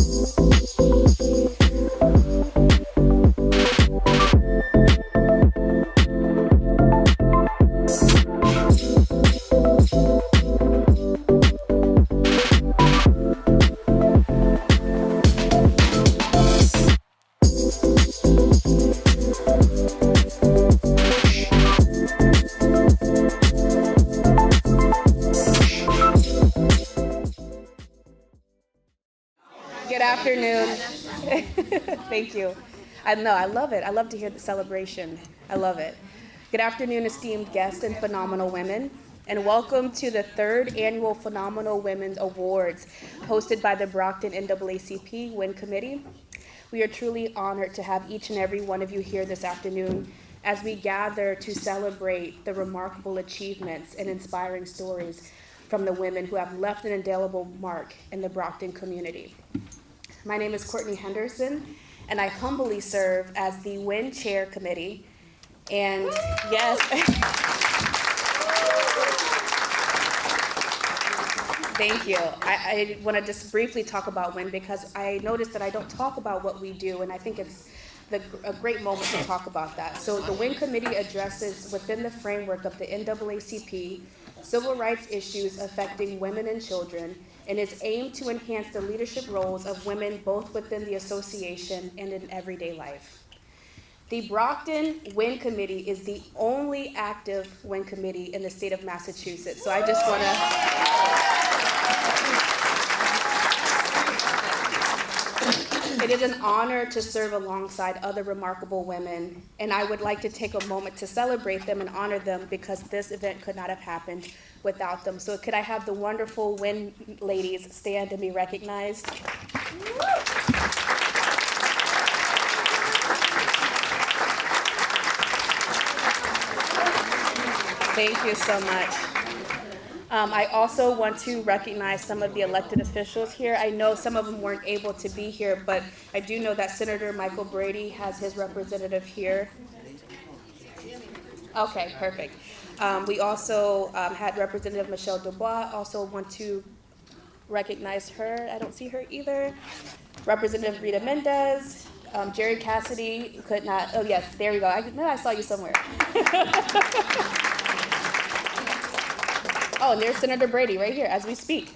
Good afternoon. Thank you. I love it. I love to hear the celebration. I love it. Good afternoon, esteemed guests and phenomenal women, and welcome to the third annual Phenomenal Women's Awards hosted by the Brockton NAACP WIN Committee. We are truly honored to have each and every one of you here this afternoon as we gather to celebrate the remarkable achievements and inspiring stories from the women who have left an indelible mark in the Brockton community. My name is Courtney Henderson, and I humbly serve as the WIN Chair Committee. And yes, thank you. I want to just briefly talk about WIN because I noticed that I don't talk about what we do, and I think it's a great moment to talk about that. So the WIN Committee addresses within the framework of the NAACP civil rights issues affecting women and children, and is aimed to enhance the leadership roles of women both within the association and in everyday life. The Brockton WIN Committee is the only active WIN committee in the state of Massachusetts. So I just want to, it is an honor to serve alongside other remarkable women, and I would like to take a moment to celebrate them and honor them because this event could not have happened without them. So could I have the wonderful WIN ladies stand and be recognized? Thank you so much. I also want to recognize some of the elected officials here. I know some of them weren't able to be here, but I do know that Senator Michael Brady has his representative here. Okay, perfect. We also had Representative Michelle Dubois. Also want to recognize her. I don't see her either. Representative Rita Mendez. Jerry Cassidy could not. Oh, yes, there we go. I know I saw you somewhere. Oh, and there's Senator Brady right here as we speak.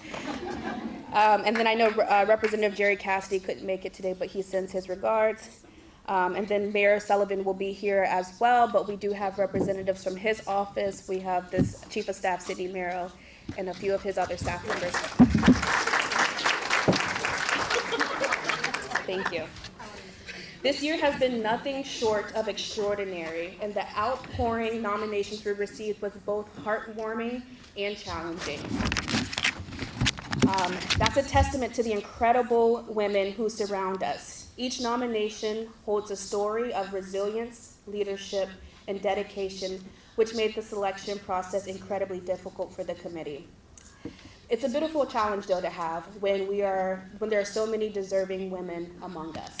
And then I know Representative Jerry Cassidy couldn't make it today, but he sends his regards. And then Mayor Sullivan will be here as well, but we do have representatives from his office. We have this Chief of Staff, Sidney Merrill, and a few of his other staff members. Thank you. This year has been nothing short of extraordinary, and the outpouring nominations we received was both heartwarming and challenging. That's a testament to the incredible women who surround us. Each nomination holds a story of resilience, leadership, and dedication, which made the selection process incredibly difficult for the committee. It's a beautiful challenge, though, to have when there are so many deserving women among us.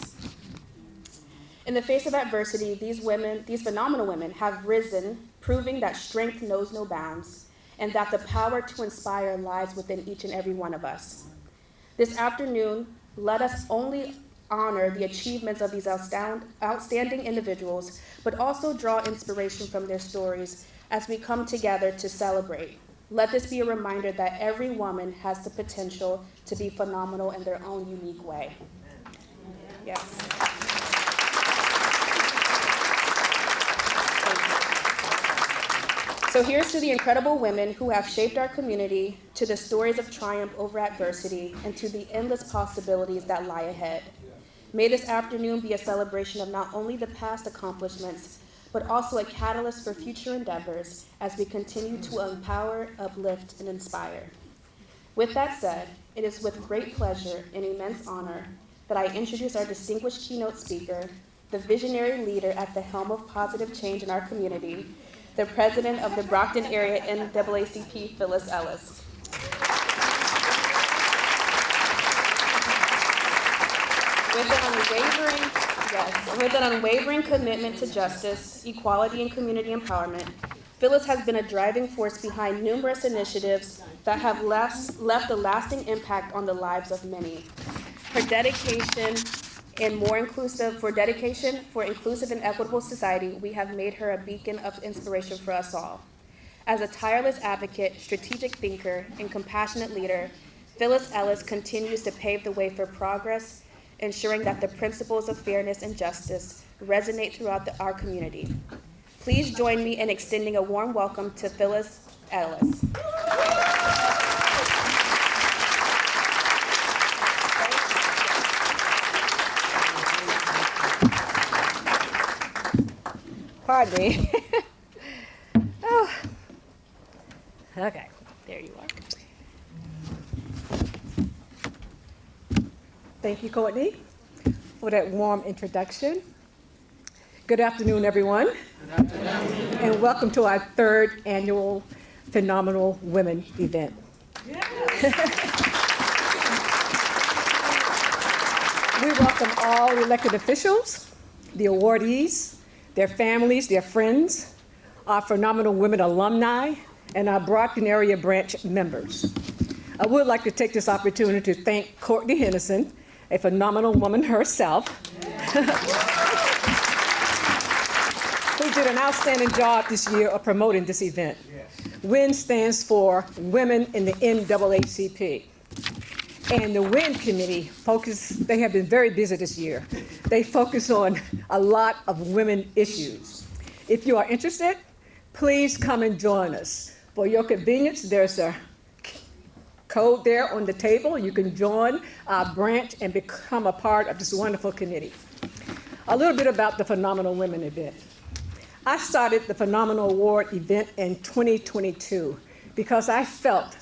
In the face of adversity, these phenomenal women have risen, proving that strength knows no bounds, and that the power to inspire lies within each and every one of us. This afternoon, let us only honor the achievements of these outstanding individuals, but also draw inspiration from their stories as we come together to celebrate. Let this be a reminder that every woman has the potential to be phenomenal in their own unique way. Yes. So here's to the incredible women who have shaped our community, to the stories of triumph over adversity, and to the endless possibilities that lie ahead. May this afternoon be a celebration of not only the past accomplishments, but also a catalyst for future endeavors as we continue to empower, uplift, and inspire. With that said, it is with great pleasure and immense honor that I introduce our distinguished keynote speaker, the visionary leader at the helm of positive change in our community, the president of the Brockton area NAACP, Phyllis Ellis. With an unwavering commitment to justice, equality, and community empowerment, Phyllis has been a driving force behind numerous initiatives that have left a lasting impact on the lives of many. Her dedication for inclusive and equitable society, we have made her a beacon of inspiration for us all. As a tireless advocate, strategic thinker, and compassionate leader, Phyllis Ellis continues to pave the way for progress, ensuring that the principles of fairness and justice resonate throughout our community. Please join me in extending a warm welcome to Phyllis Ellis. Pardon me. Oh. Okay, there you are. Thank you, Courtney, for that warm introduction. Good afternoon, everyone. Good afternoon. And welcome to our third annual Phenomenal Women event. Yeah. We welcome all elected officials, the awardees, their families, their friends, our Phenomenal Women alumni, and our Brockton area branch members. I would like to take this opportunity to thank Courtney Henderson, a phenomenal woman herself, who did an outstanding job this year of promoting this event. WIN stands for Women in the NAACP. And the WIN committee they have been very busy this year. They focus on a lot of women issues. If you are interested, please come and join us. For your convenience, there's a code there on the table. You can join our branch and become a part of this wonderful committee. A little bit about the Phenomenal Women event. I started the Phenomenal Award event in 2022 because I felt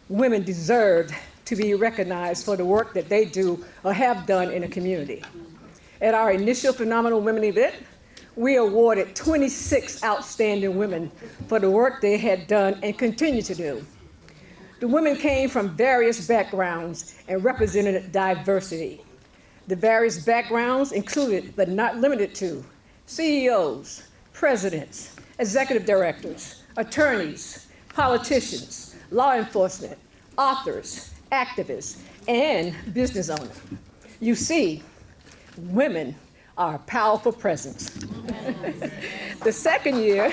women deserved to be recognized for the work that they do or have done in the community. At our initial Phenomenal Women event, we awarded 26 outstanding women for the work they had done and continue to do. The women came from various backgrounds and represented diversity. The various backgrounds included, but not limited to, CEOs, presidents, executive directors, attorneys, politicians, law enforcement, authors, activists, and business owners. You see, women are a powerful presence. The second year,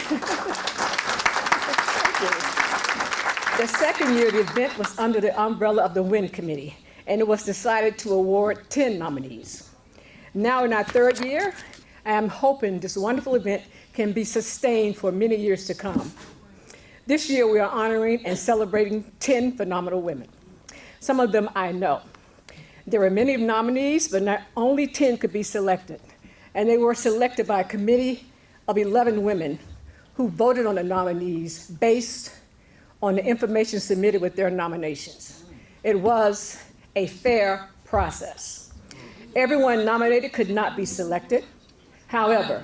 the event was under the umbrella of the WIN committee, and it was decided to award 10 nominees. Now in our third year, I am hoping this wonderful event can be sustained for many years to come. This year we are honoring and celebrating 10 phenomenal women. Some of them I know. There were many nominees, but not only 10 could be selected. And they were selected by a committee of 11 women who voted on the nominees based on the information submitted with their nominations. It was a fair process. Everyone nominated could not be selected. However,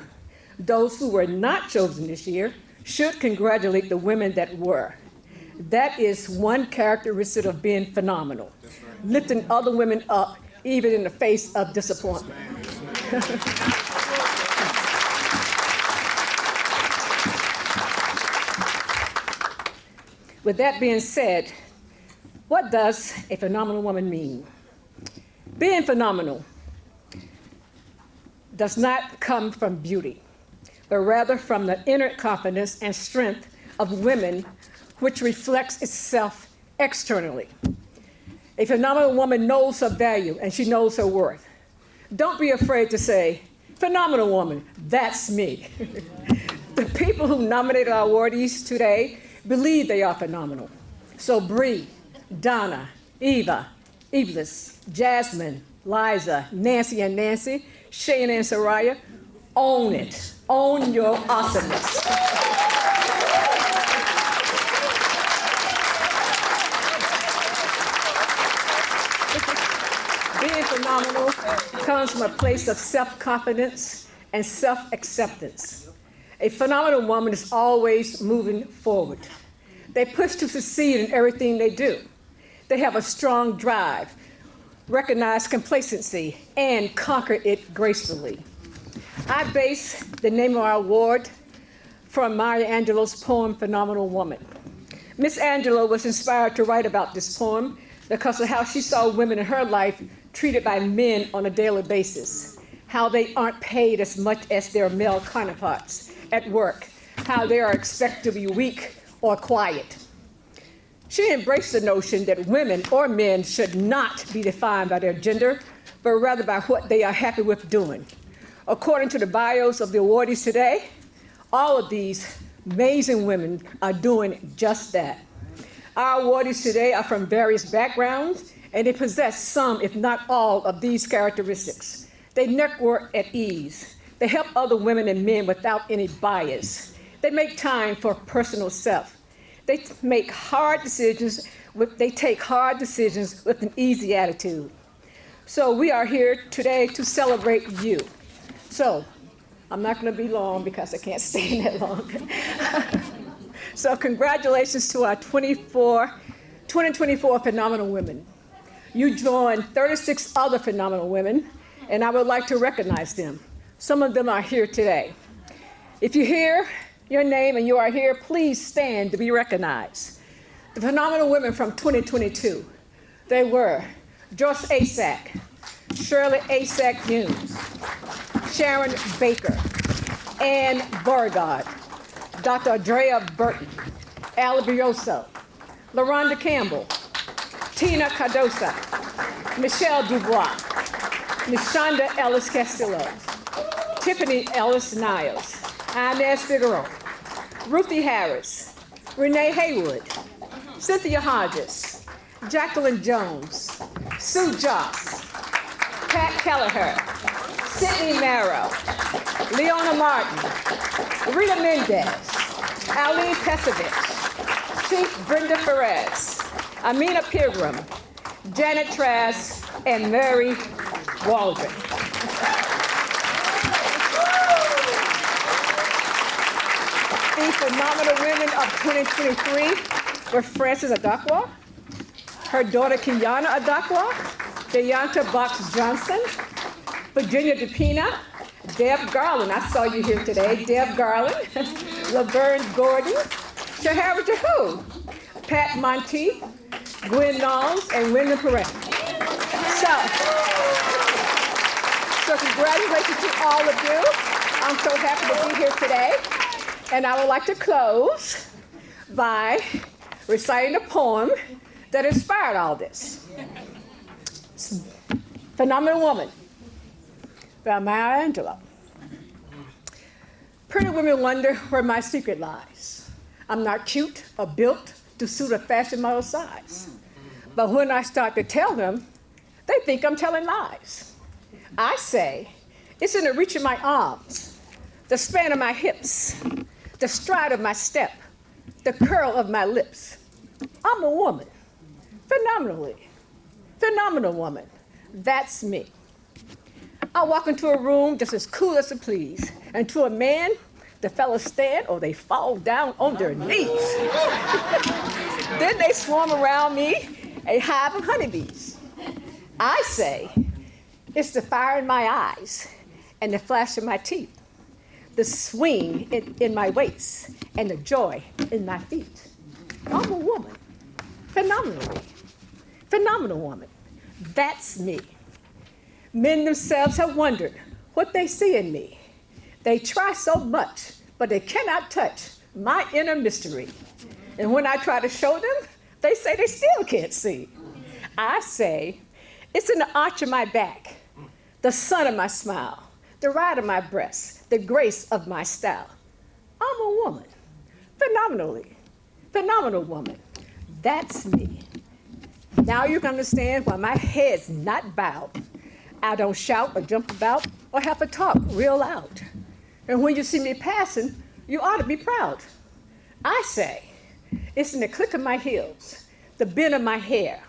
those who were not chosen this year should congratulate the women that were. That is one characteristic of being phenomenal, lifting other women up even in the face of disappointment. With that being said, what does a phenomenal woman mean? Being phenomenal does not come from beauty, but rather from the inner confidence and strength of women, which reflects itself externally. A phenomenal woman knows her value and she knows her worth. Don't be afraid to say, phenomenal woman, that's me. The people who nominated our awardees today believe they are phenomenal. So Bree, Donna, Eva, Iblis, Jasmine, Liza, Nancy and Nancy, Shane and Soraya, own it. Own your awesomeness. Being phenomenal comes from a place of self-confidence and self-acceptance. A phenomenal woman is always moving forward. They push to succeed in everything they do. They have a strong drive, recognize complacency, and conquer it gracefully. I base the name of our award from Maya Angelou's poem, Phenomenal Woman. Miss Angelou was inspired to write about this poem because of how she saw women in her life treated by men on a daily basis, how they aren't paid as much as their male counterparts at work, how they are expected to be weak or quiet. She embraced the notion that women or men should not be defined by their gender, but rather by what they are happy with doing. According to the bios of the awardees today, all of these amazing women are doing just that. Our awardees today are from various backgrounds, and they possess some, if not all, of these characteristics. They network at ease. They help other women and men without any bias. They make time for personal self. They take hard decisions with an easy attitude. So we are here today to celebrate you. So I'm not going to be long because I can't stay that long. So congratulations to our 2024 phenomenal women. You joined 36 other phenomenal women, and I would like to recognize them. Some of them are here today. If you hear your name and you are here, please stand to be recognized. The phenomenal women from 2022, they were Joyce Asak, Shirley Asak Humes, Sharon Baker, Ann Beauregard, Dr. Andrea Burton, Al Brioso, LaRonda Campbell, Tina Cardosa, Michelle Dubois, Nishonda Ellis Castillo, Tiffany Ellis Niles, Inez Figueroa, Ruthie Harris, Renee Haywood, Cynthia Hodges, Jacqueline Jones, Sue Joss, Pat Kelleher, Sydney Marrow, Leona Martin, Rita Mendez, Aline Pesovich, Chief Brenda Perez, Amina Pilgrim, Janet Trask, and Mary Waldron. The phenomenal women of 2023 were Frances Adakwa, her daughter Kiana Adakwa, Deonta Box Johnson, Virginia DePina, Deb Garland, I saw you here today, Deb Garland, Laverne Gordon, Shahara Jahu, Pat Monteith, Gwen Knowles, and Wyndham Perez. So congratulations to all of you. I'm so happy to be here today. And I would like to close by reciting a poem that inspired all this. Phenomenal Woman by Maya Angelou. Pretty women wonder where my secret lies. I'm not cute or built to suit a fashion model size. But when I start to tell them, they think I'm telling lies. I say, it's in the reach of my arms, the span of my hips, the stride of my step, the curl of my lips. I'm a woman, phenomenal woman. That's me. I walk into a room just as cool as to please, and to a man, the fellas stand or they fall down on their knees. Then they swarm around me, a hive of honeybees. I say, it's the fire in my eyes and the flash of my teeth, the swing in my waist and the joy in my feet. I'm a woman, phenomenal woman. That's me. Men themselves have wondered what they see in me. They try so much, but they cannot touch my inner mystery. And when I try to show them, they say they still can't see. I say, it's in the arch of my back, the sun of my smile, the ride of my breast, the grace of my style. I'm a woman, phenomenal woman. That's me. Now you can understand why my head's not bowed. I don't shout or jump about or have to talk real loud. And when you see me passing, you ought to be proud. I say, it's in the click of my heels, the bend of my hair,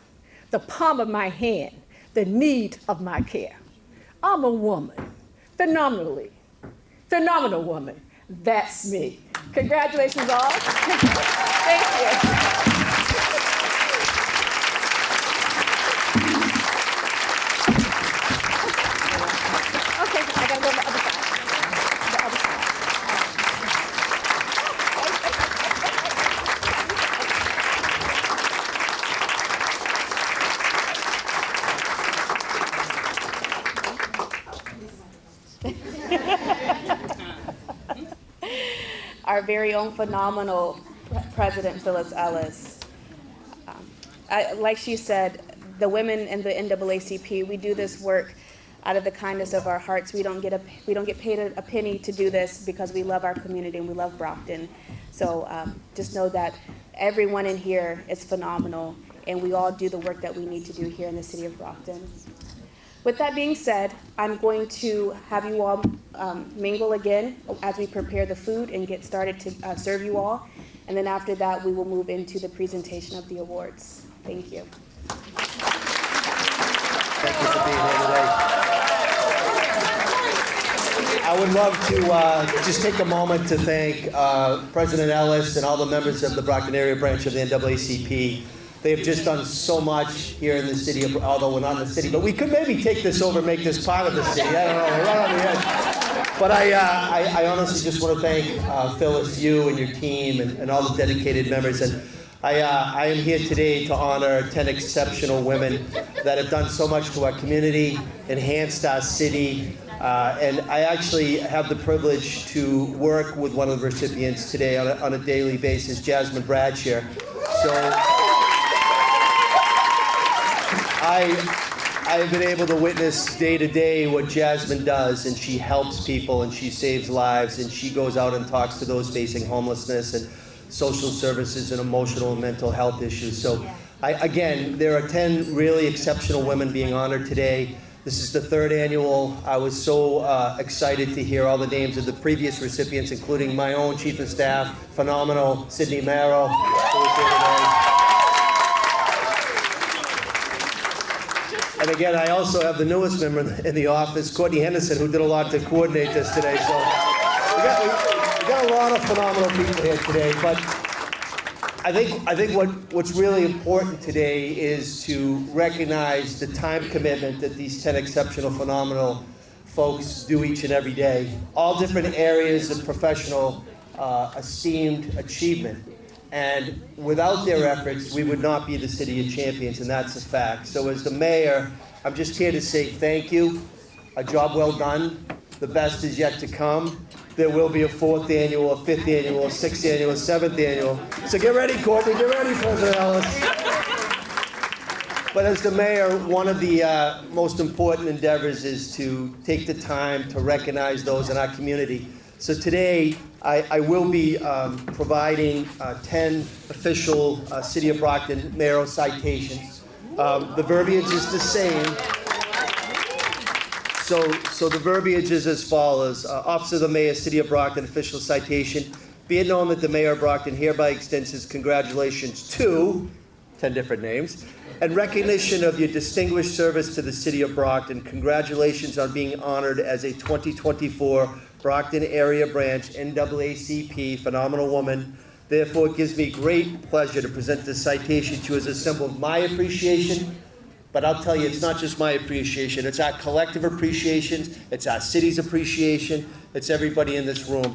the palm of my hand, the need of my care. I'm a woman, phenomenal woman. That's me. Congratulations all. Thank you. Okay, I gotta go to the other side. our very own phenomenal President Phyllis Ellis. Like she said, the women in the NAACP, we do this work out of the kindness of our hearts. We don't get paid a penny to do this because we love our community and we love Brockton. So just know that everyone in here is phenomenal, and we all do the work that we need to do here in the city of Brockton. With that being said, I'm going to have you all mingle again as we prepare the food and get started to serve you all. And then after that, we will move into the presentation of the awards. Thank you. Thank you for being here today. I would love to just take a moment to thank President Ellis and all the members of the Brockton area branch of the NAACP. They have just done so much here in the city, although we're not in the city, but we could maybe take this over and make this part of the city. I don't know, we're right on the edge. But I honestly just want to thank Phyllis, you and your team, and all the dedicated members. And I am here today to honor 10 exceptional women that have done so much to our community, enhanced our city, and I actually have the privilege to work with one of the recipients today on a daily basis, Jasmine Bradshaw. So I have been able to witness day to day what Jasmine does, and she helps people and she saves lives, and she goes out and talks to those facing homelessness and social services and emotional and mental health issues. So again, there are 10 really exceptional women being honored today. This is the 3rd annual. I was so excited to hear all the names of the previous recipients, including my own chief of staff, phenomenal Sydney Merrill, who was here today. And again, I also have the newest member in the office, Courtney Henderson, who did a lot to coordinate this today. So we got a lot of phenomenal people here today. But I think what's really important today is to recognize the time commitment that these 10 exceptional, phenomenal folks do each and every day. All different areas of professional, esteemed achievement. And without their efforts, we would not be the City of Champions, and that's a fact. So as the mayor, I'm just here to say thank you. A job well done. The best is yet to come. There will be a 4th annual, a 5th annual, a 6th annual, a 7th annual. So get ready, Courtney, get ready, President Ellis. But as the mayor, one of the most important endeavors is to take the time to recognize those in our community. So today, I will be providing 10 official City of Brockton mayoral citations. The verbiage is the same. So the verbiage is as follows. Office of the Mayor, City of Brockton, official citation. Be it known that the Mayor of Brockton hereby extends his congratulations to 10 different names, and recognition of your distinguished service to the City of Brockton. Congratulations on being honored as a 2024 Brockton Area Branch NAACP Phenomenal Woman. Therefore, it gives me great pleasure to present this citation to you as a symbol of my appreciation. But I'll tell you, it's not just my appreciation. It's our collective appreciation. It's our city's appreciation. It's everybody in this room.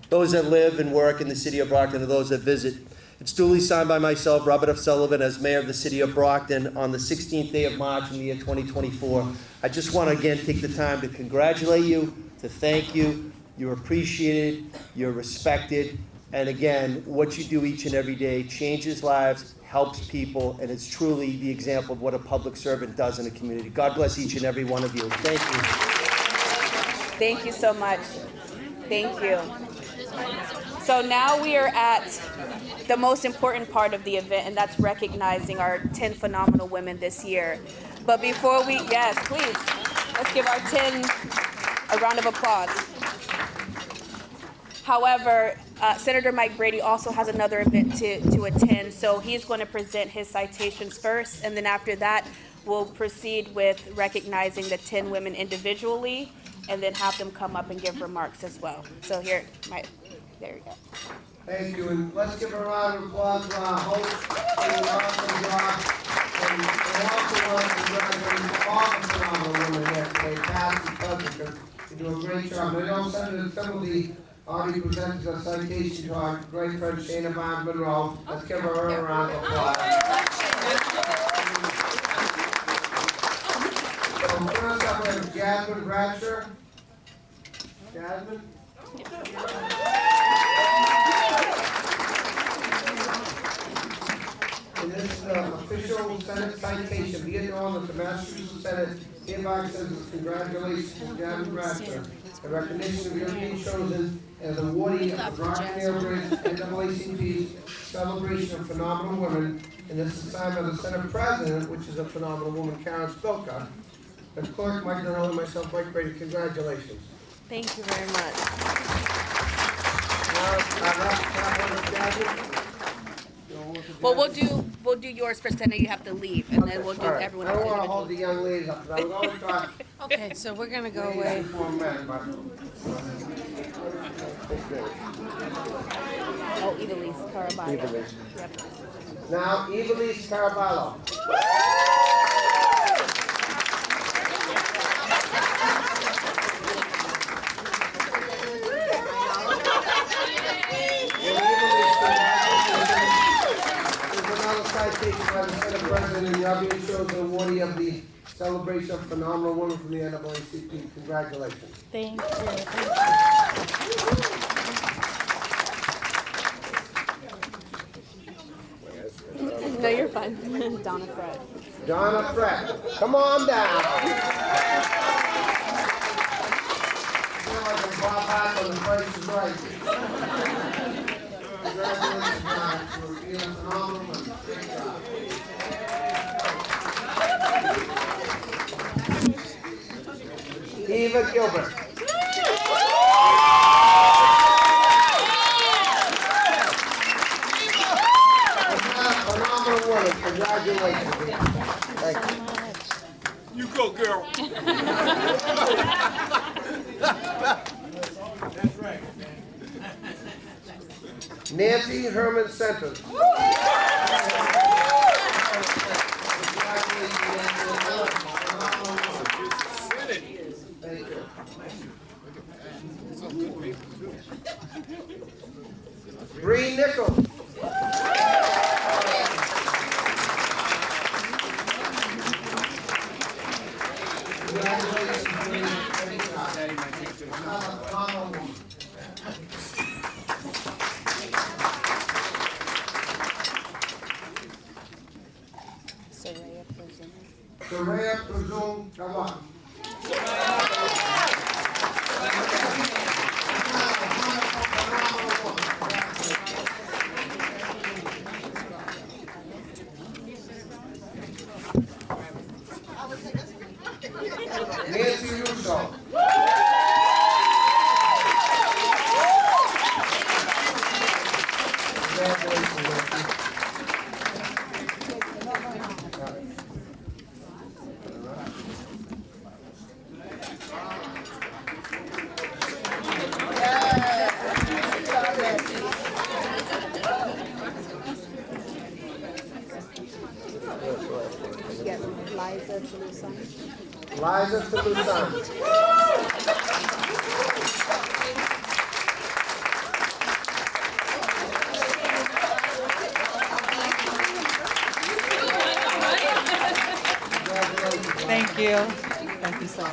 Those that live and work in the City of Brockton and those that visit. It's duly signed by myself, Robert F. Sullivan, as Mayor of the City of Brockton on the 16th day of March in the year 2024. I just want to again take the time to congratulate you, to thank you. You're appreciated, you're respected, and again, what you do each and every day changes lives, helps people, and it's truly the example of what a public servant does in a community. God bless each and every one of you. Thank you. Thank you so much. Thank you. So now we are at the most important part of the event, and that's recognizing our 10 phenomenal women this year. But before we, yes, please, let's give our 10 a round of applause. However, Senator Mike Brady also has another event to attend, so he's going to present his citations first, and then after that, we'll proceed with recognizing the 10 women individually, and then have them come up and give remarks as well. So here, Mike, there you go. Thank you, and let's give a round of applause to our host for the awesome job. And also want to congratulate all the phenomenal women here today, past and present. You do a great job. And I know Senator Timothy already presented a citation to our great friend Shana Von Monroe. Let's give her a round of applause. So first up, we have Jasmine Bradshaw. Jasmine? official Senate citation, be it known that the Massachusetts Senate hereby extends congratulations to Gavin Bradford in recognition of your being chosen as awardee of the Brockton NAACP celebration of phenomenal women, and this is signed by the Senate President, which is a phenomenal woman, Karen Spilka. The clerk, Mike Donald, and myself, Mike Brady, congratulations. Thank you very much. Well, we'll do yours first. I know you have to leave, and then we'll do All right. everyone I else don't want to hold individually. the young ladies up, but I was only trying. Okay, so we're gonna go away. Oh, Evilise Caraballo. Yep. Now, Evilise Caraballo. Citation by the Senate President, and you're being chosen awardee of the celebration of phenomenal women from the NAACP. Congratulations. Thank you. No, you're fine. Donna Fred. Donna Fred, come on down. I feel like I'm brought back on The Price is Right. Congratulations, Donna, for being a phenomenal woman. Great job. Eva Gilbert. Phenomenal woman. Congratulations. Thank you. You go, girl. That's right. Nancy Herman Centers. Thank you. Bree Nichols. Congratulations, Bree. Phenomenal woman. Soraya Presume Kawan. Nancy Russo. Congratulations, Nancy. Liza Toulouse. Liza Toulouse. Thank you. Thank you so much.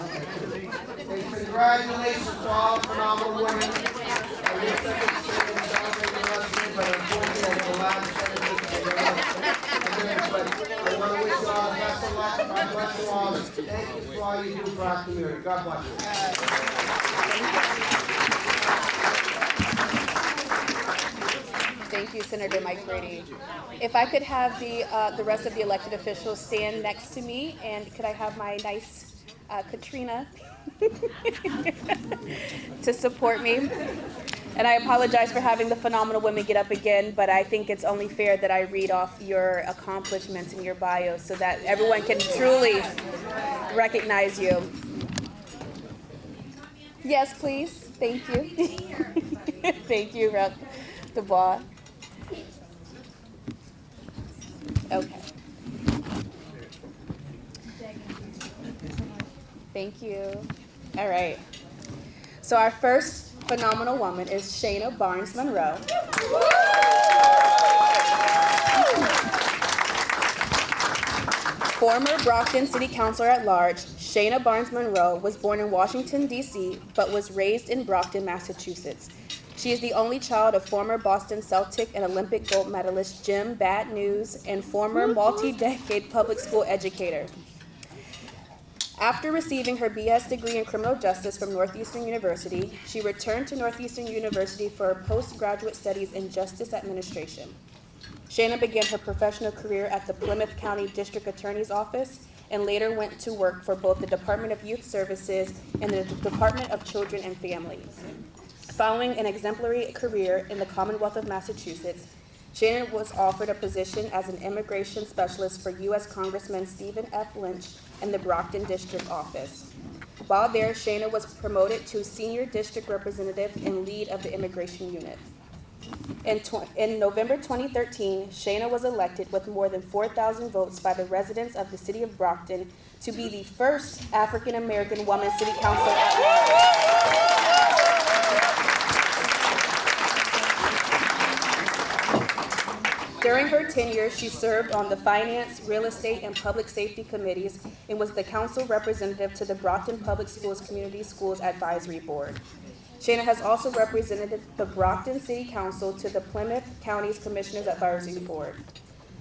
Congratulations to all phenomenal women. I wish I could say and celebrate the rest of you, but unfortunately I have a lot of senators. But I want to wish you all the best of luck. God bless you all. Thank you for all you do for our community. God bless you. Thank you, Senator Mike Brady. If I could have the rest of the elected officials stand next to me, and could I have my nice Katrina to support me? And I apologize for having the phenomenal women get up again, but I think it's only fair that I read off your accomplishments in your bio so that everyone can truly recognize you. Yes, please. Thank you. Thank you, Rep. Dubois. Okay. Thank you. All right. So our first phenomenal woman is Shayna Barnes Monroe. Former Brockton City Councilor at Large, Shayna Barnes Monroe was born in Washington, D.C., but was raised in Brockton, Massachusetts. She is the only child of former Boston Celtic and Olympic gold medalist Jim Bad News and former multi-decade public school educator. After receiving her BS degree in criminal justice from Northeastern University, she returned to Northeastern University for her postgraduate studies in justice administration. Shayna began her professional career at the Plymouth County District Attorney's Office and later went to work for both the Department of Youth Services and the Department of Children and Families. Following an exemplary career in the Commonwealth of Massachusetts, Shayna was offered a position as an immigration specialist for U.S. Congressman Stephen F. Lynch in the Brockton District Office. While there, Shayna was promoted to Senior District Representative and lead of the Immigration Unit. In November 2013, Shayna was elected with more than 4,000 votes by the residents of the city of Brockton to be the first African-American woman city councilor at large. During her tenure, she served on the Finance, Real Estate, and Public Safety Committees and was the council representative to the Brockton Public Schools Community Schools Advisory Board. Shayna has also represented the Brockton City Council to the Plymouth County's Commissioners Advisory Board.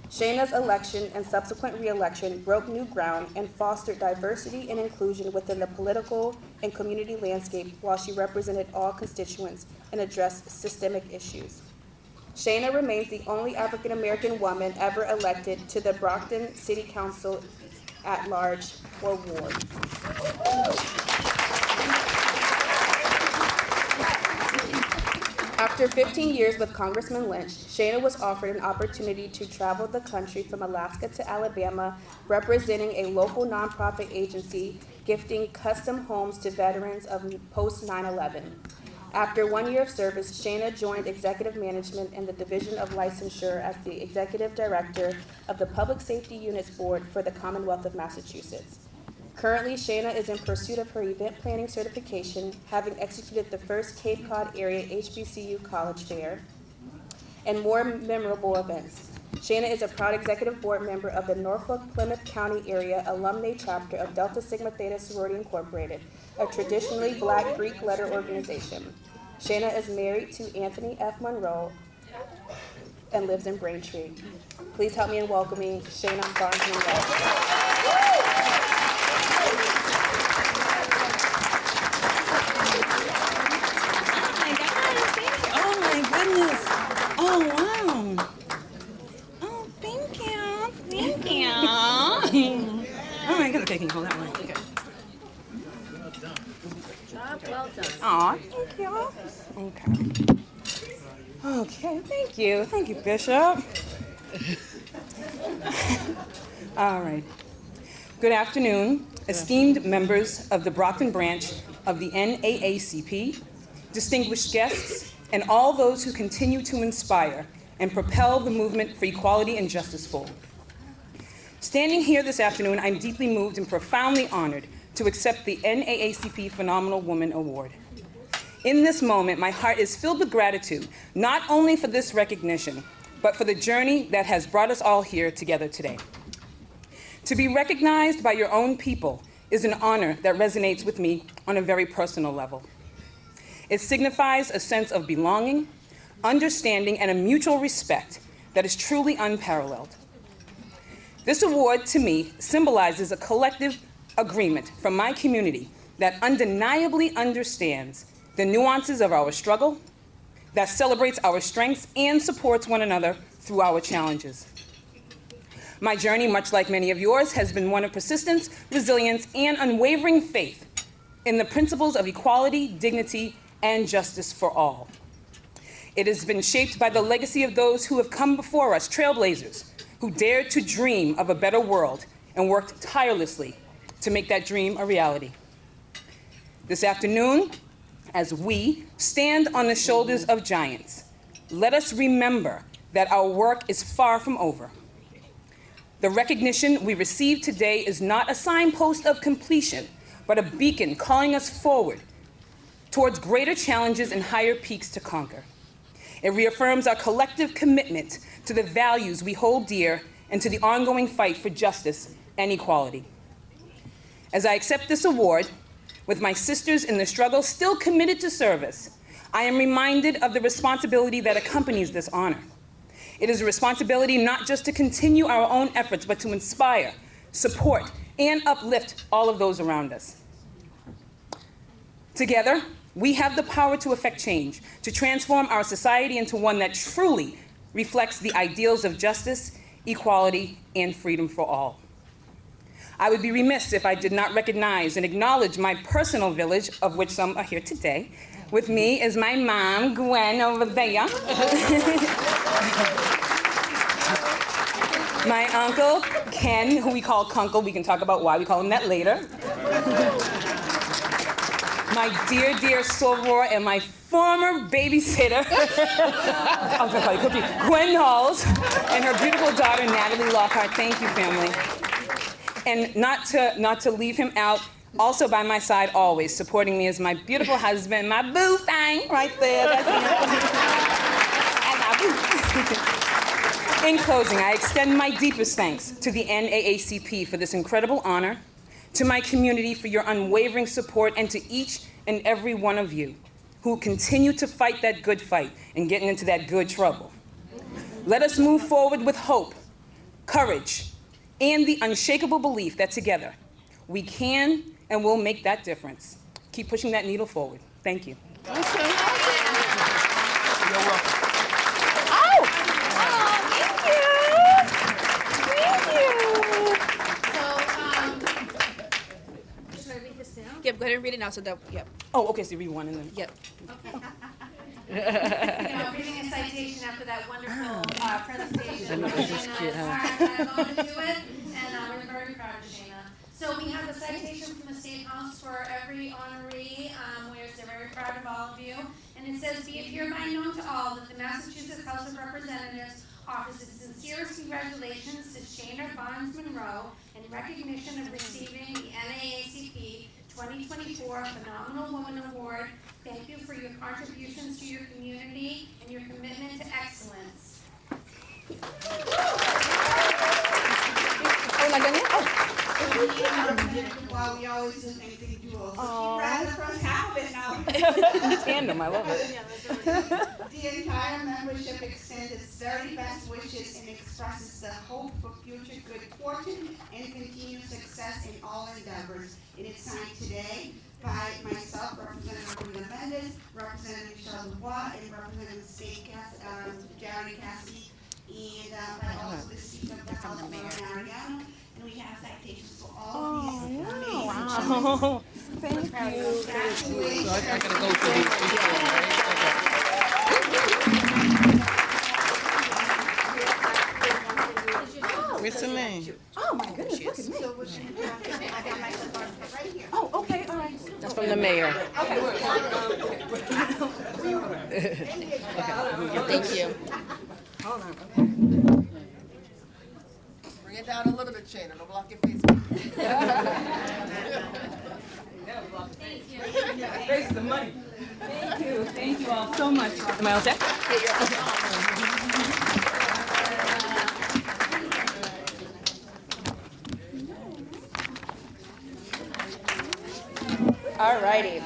Shayna's election and subsequent re-election broke new ground and fostered diversity and inclusion within the political and community landscape while she represented all constituents and addressed systemic issues. Shayna remains the only African-American woman ever elected to the Brockton City Council at large or ward. After 15 years with Congressman Lynch, Shayna was offered an opportunity to travel the country from Alaska to Alabama, representing a local nonprofit agency gifting custom homes to veterans of post-9/11. After 1 year of service, Shayna joined executive management in the Division of Licensure as the executive director of the Public Safety Units Board for the Commonwealth of Massachusetts. Currently, Shayna is in pursuit of her event planning certification, having executed the first Cape Cod area HBCU college fair and more memorable events. Shayna is a proud executive board member of the Norfolk Plymouth County area alumni chapter of Delta Sigma Theta Sorority Incorporated, a traditionally Black Greek letter organization. Shayna is married to Anthony F. Monroe and lives in Braintree. Please help me in welcoming Shayna Barnes Monroe. Oh my goodness. Oh wow. Oh, thank you. Thank you. Oh my god, okay, can you hold that one? Okay. Well done. Aw, thank you. Okay. Okay, thank you. Thank you, Bishop. All right. Good afternoon, esteemed members of the Brockton branch of the NAACP, distinguished guests, and all those who continue to inspire and propel the movement for equality and justice forward. Standing here this afternoon, I'm deeply moved and profoundly honored to accept the NAACP Phenomenal Woman Award. In this moment, my heart is filled with gratitude, not only for this recognition, but for the journey that has brought us all here together today. To be recognized by your own people is an honor that resonates with me on a very personal level. It signifies a sense of belonging, understanding, and a mutual respect that is truly unparalleled. This award, to me, symbolizes a collective agreement from my community that undeniably understands the nuances of our struggle, that celebrates our strengths and supports one another through our challenges. My journey, much like many of yours, has been one of persistence, resilience, and unwavering faith in the principles of equality, dignity, and justice for all. It has been shaped by the legacy of those who have come before us, trailblazers, who dared to dream of a better world and worked tirelessly to make that dream a reality. This afternoon, as we stand on the shoulders of giants, let us remember that our work is far from over. The recognition we receive today is not a signpost of completion, but a beacon calling us forward towards greater challenges and higher peaks to conquer. It reaffirms our collective commitment to the values we hold dear and to the ongoing fight for justice and equality. As I accept this award, with my sisters in the struggle still committed to service, I am reminded of the responsibility that accompanies this honor. It is a responsibility not just to continue our own efforts, but to inspire, support, and uplift all of those around us. Together, we have the power to effect change, to transform our society into one that truly reflects the ideals of justice, equality, and freedom for all. I would be remiss if I did not recognize and acknowledge my personal village, of which some are here today. With me is my mom, Gwen, over there. My uncle, Ken, who we call Kunkle. We can talk about why we call him that later. My dear, dear soror and my former babysitter, I was gonna call you Cookie, Gwen Halls, and her beautiful daughter, Natalie Lockhart. Thank you, family. And not to leave him out, also by my side always, supporting me is my beautiful husband, my boo thing, right there. That's him. In closing, I extend my deepest thanks to the NAACP for this incredible honor, to my community for your unwavering support, and to each and every one of you who continue to fight that good fight and getting into that good trouble. Let us move forward with hope, courage, and the unshakable belief that together we can and will make that difference. Keep pushing that needle forward. Thank you. You're welcome. Yep, go ahead and read it now. So that, yep. Oh, okay, so you read one and then. Yep. Reading a citation after that wonderful presentation. This is cute, huh? I'm going to do it, and we're very proud of Shayna. So we have a citation from the State House for every honoree, where they're very proud of all of you. And it says, "Be it hereby known to all that the Massachusetts House of Representatives offers its sincerest congratulations to Shayna Barnes Monroe in recognition of receiving the NAACP 2024 Phenomenal Woman Award. Thank you for your contributions to your community and your commitment to excellence." Well, we always do things in duos. So keep right the first half of it now. Tandem, I love it. The entire membership extends its very best wishes and expresses the hope for future good fortune and continued success in all endeavors. It is signed today by myself, Representative Rita Mendez, Representative Michelle Dubois, and Representative State Jeremy Cassidy, and by also the Speaker of the House, Mariano. And we have citations for all of these amazing Wow. Thank you. So I gotta go through these before, right? Okay. Where's the name? Oh, my goodness, look at me. Oh, okay, all right. That's from the mayor. Thank you. Hold on, okay. Bring it down a little bit, Shayna. Don't block your face. Raise the money. Thank you. Thank you all so much. Am I all set? All righty.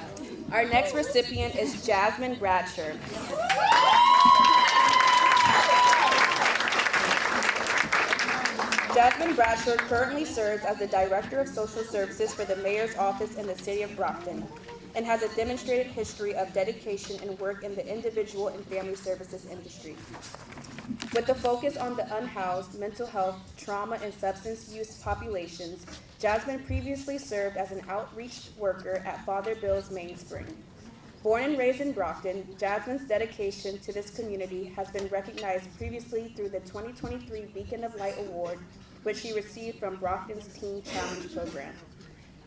Our next recipient is Jasmine Bratcher. Jasmine Bratcher currently serves as the Director of Social Services for the Mayor's Office in the City of Brockton and has a demonstrated history of dedication and work in the individual and family services industry. With a focus on the unhoused, mental health, trauma, and substance use populations, Jasmine previously served as an outreach worker at Father Bill's Mainspring. Born and raised in Brockton, Jasmine's dedication to this community has been recognized previously through the 2023 Beacon of Light Award, which she received from Brockton's Teen Challenge program.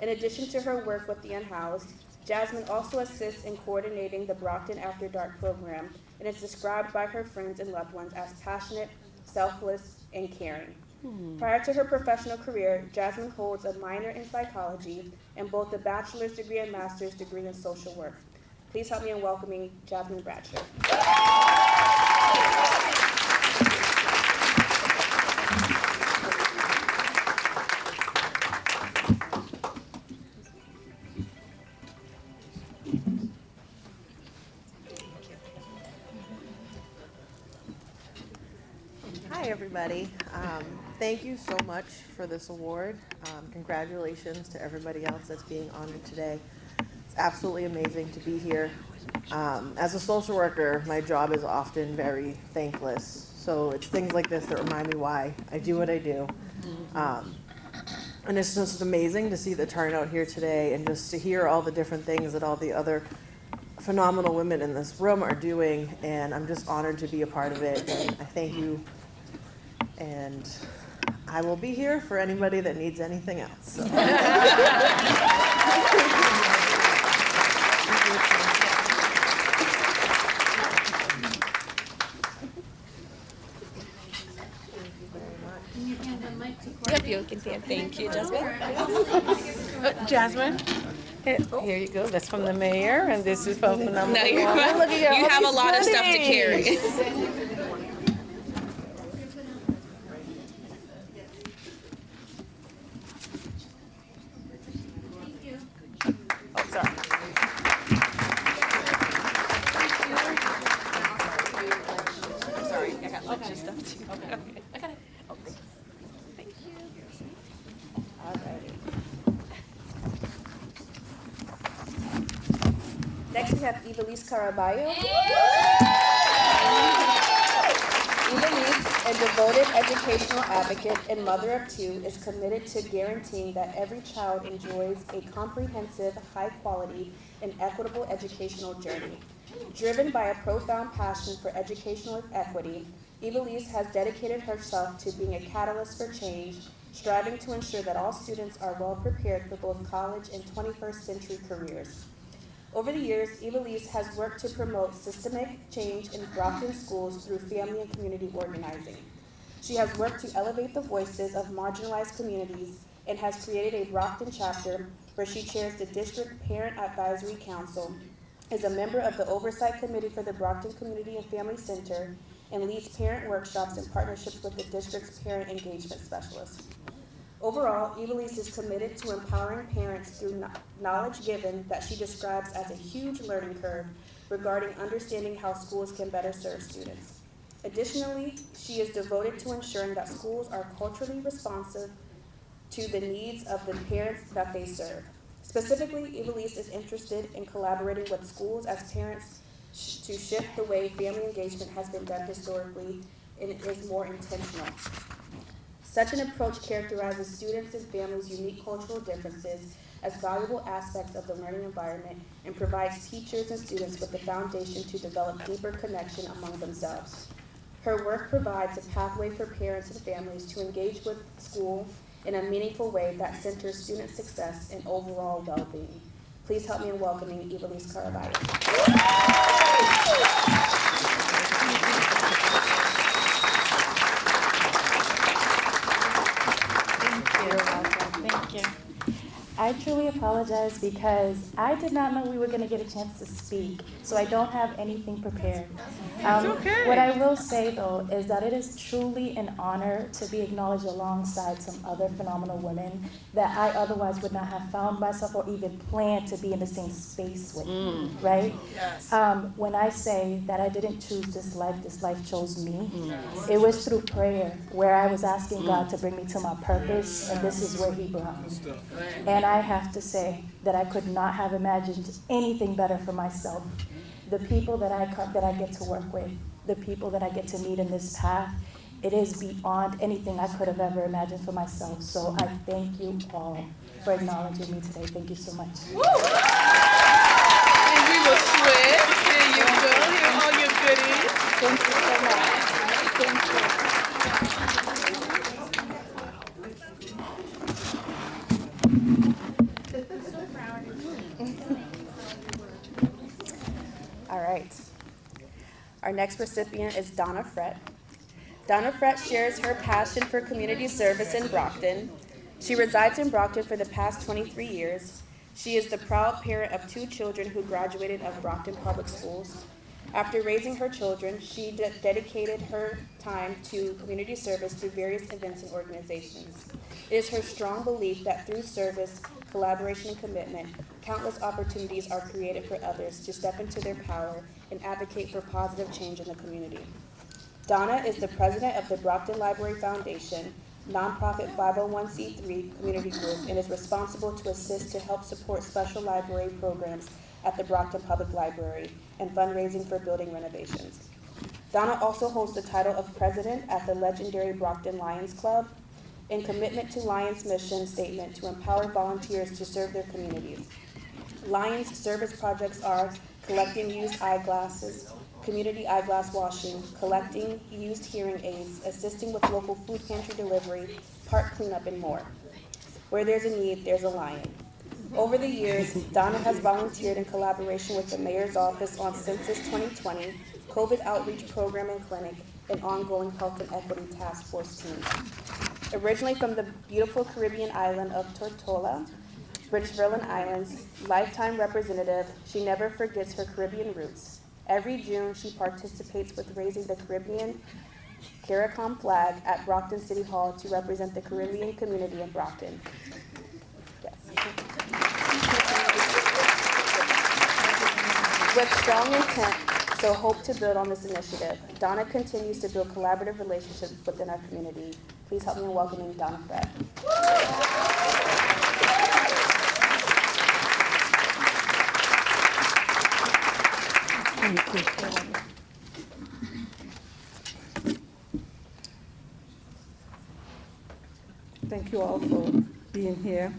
In addition to her work with the unhoused, Jasmine also assists in coordinating the Brockton After Dark program and is described by her friends and loved ones as passionate, selfless, and caring. Prior to her professional career, Jasmine holds a minor in psychology and both a bachelor's degree and master's degree in social work. Please help me in welcoming Jasmine Bratcher. Hi, everybody. Thank you so much for this award. Congratulations to everybody else that's being honored today. It's absolutely amazing to be here. As a social worker, my job is often very thankless. So it's things like this that remind me why I do what I do. And it's just amazing to see the turnout here today and just to hear all the different things that all the other phenomenal women in this room are doing. And I'm just honored to be a part of it. And I thank you. And I will be here for anybody that needs anything else. So. Yep, you can stand. Thank you, Jasmine. Jasmine? Here you go. That's from the mayor, and this is from phenomenal. No, you're woman. fine. Look at You all have a these lot of stuff to goodies. carry. Oh, sorry. Sorry, I got lots of stuff too. Okay. I got it. Oh, thank you. Next, we have Ivelisse Caraballo. Ivelisse, a devoted educational advocate and mother of two, is committed to guaranteeing that every child enjoys a comprehensive, high-quality, and equitable educational journey. Driven by a profound passion for educational equity, Ivelisse has dedicated herself to being a catalyst for change, striving to ensure that all students are well prepared for both college and 21st century careers. Over the years, Ivelisse has worked to promote systemic change in Brockton schools through family and community organizing. She has worked to elevate the voices of marginalized communities and has created a Brockton chapter where she chairs the District Parent Advisory Council, is a member of the Oversight Committee for the Brockton Community and Family Center, and leads parent workshops in partnerships with the district's parent engagement specialist. Overall, Ivelisse is committed to empowering parents through knowledge given that she describes as a huge learning curve regarding understanding how schools can better serve students. Additionally, she is devoted to ensuring that schools are culturally responsive to the needs of the parents that they serve. Specifically, Ivelisse is interested in collaborating with schools as parents to shift the way family engagement has been done historically and is more intentional. Such an approach characterizes students and families' unique cultural differences as valuable aspects of the learning environment and provides teachers and students with the foundation to develop deeper connection among themselves. Her work provides a pathway for parents and families to engage with school in a meaningful way that centers student success and overall well-being. Please help me in welcoming Ivelisse Caraballo. Thank you. I truly apologize because I did not know we were going to get a chance to speak, so I don't have anything prepared. It's okay. What I will say, though, is that it is truly an honor to be acknowledged alongside some other phenomenal women that I otherwise would not have found myself or even planned to be in the same space with, right? Yes. When I say that I didn't choose this life chose me, it was through prayer where I was asking God to bring me to my purpose, and this is where He brought me. And I have to say that I could not have imagined anything better for myself. The people that I get to work with, the people that I get to meet in this path, it is beyond anything I could have ever imagined for myself. So I thank you all for acknowledging me today. Thank you so much. Woo! And we will switch. Here you go. Here are all your goodies. Thank you so much. Thank you. All right. Our next recipient is Donna Frett. Donna Frett shares her passion for community service in Brockton. She resides in Brockton for the past 23 years. She is the proud parent of 2 children who graduated of Brockton Public Schools. After raising her children, she dedicated her time to community service through various events and organizations. It is her strong belief that through service, collaboration, and commitment, countless opportunities are created for others to step into their power and advocate for positive change in the community. Donna is the president of the Brockton Library Foundation, nonprofit 501c3 community group, and is responsible to assist to help support special library programs at the Brockton Public Library and fundraising for building renovations. Donna also holds the title of president at the legendary Brockton Lions Club, in commitment to Lions' mission statement to empower volunteers to serve their communities. Lions' service projects are collecting used eyeglasses, community eyeglass washing, collecting used hearing aids, assisting with local food pantry delivery, park cleanup, and more. Where there's a need, there's a lion. Over the years, Donna has volunteered in collaboration with the Mayor's Office on Census 2020, COVID Outreach Program and Clinic, and ongoing Health and Equity Task Force teams. Originally from the beautiful Caribbean island of Tortola, British Virgin Islands, lifetime representative, she never forgets her Caribbean roots. Every June, she participates with raising the Caribbean CARICOM flag at Brockton City Hall to represent the Caribbean community in Brockton. Yes. With strong intent, so hope to build on this initiative, Donna continues to build collaborative relationships within our community. Please help me in welcoming Donna Fred. Thank you all for being here.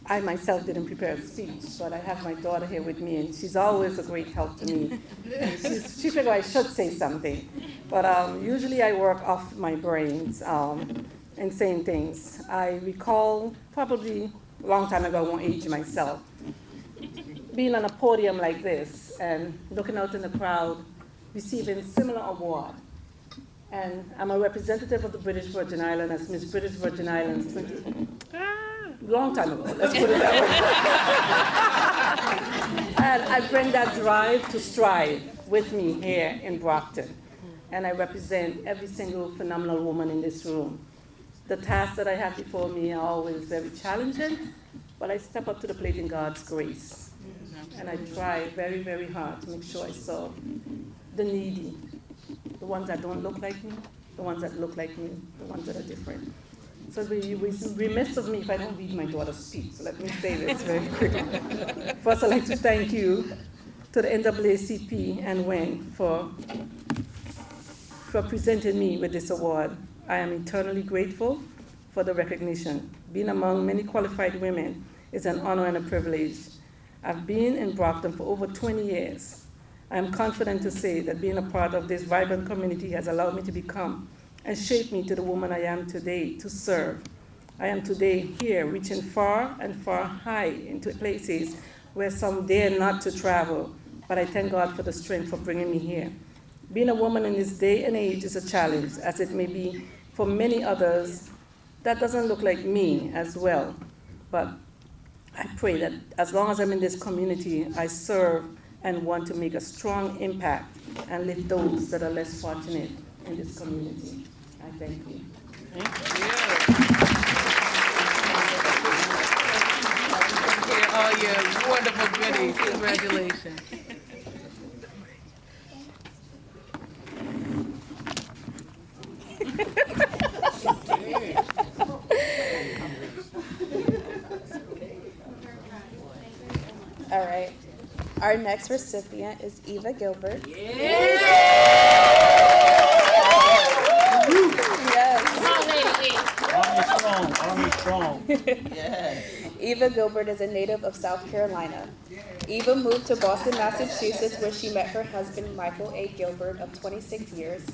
I myself didn't prepare a speech, but I have my daughter here with me, and she's always a great help to me. She figured I should say something, but usually I work off my brains and saying things. I recall probably a long time ago, I won't age myself, being on a podium like this and looking out in the crowd, receiving similar award. And I'm a representative of the British Virgin Islands as Miss British Virgin Islands long time ago, let's put it that way. And I bring that drive to strive with me here in Brockton. And I represent every single phenomenal woman in this room. The tasks that I have before me are always very challenging, but I step up to the plate in God's grace. And I try very, very hard to make sure I serve the needy, the ones that don't look like me, the ones that look like me, the ones that are different. So it would be remiss of me if I don't read my daughter's speech. So let me say this very quickly. First, I'd like to thank you to the NAACP and WEN for presenting me with this award. I am eternally grateful for the recognition. Being among many qualified women is an honor and a privilege. I've been in Brockton for over 20 years. I am confident to say that being a part of this vibrant community has allowed me to become and shape me to the woman I am today, to serve. I am today here, reaching far and far high into places where some dare not to travel, but I thank God for the strength for bringing me here. Being a woman in this day and age is a challenge, as it may be for many others that doesn't look like me as well. But I pray that as long as I'm in this community, I serve and want to make a strong impact and lift those that are less fortunate in this community. I thank you. Thank you. All your wonderful goodies. Congratulations. All right. Our next recipient is Eva Gilbert. Army strong. Yes. Eva Gilbert is a native of South Carolina. Eva moved to Boston, Massachusetts, where she met her husband, Michael A. Gilbert, of 26 years.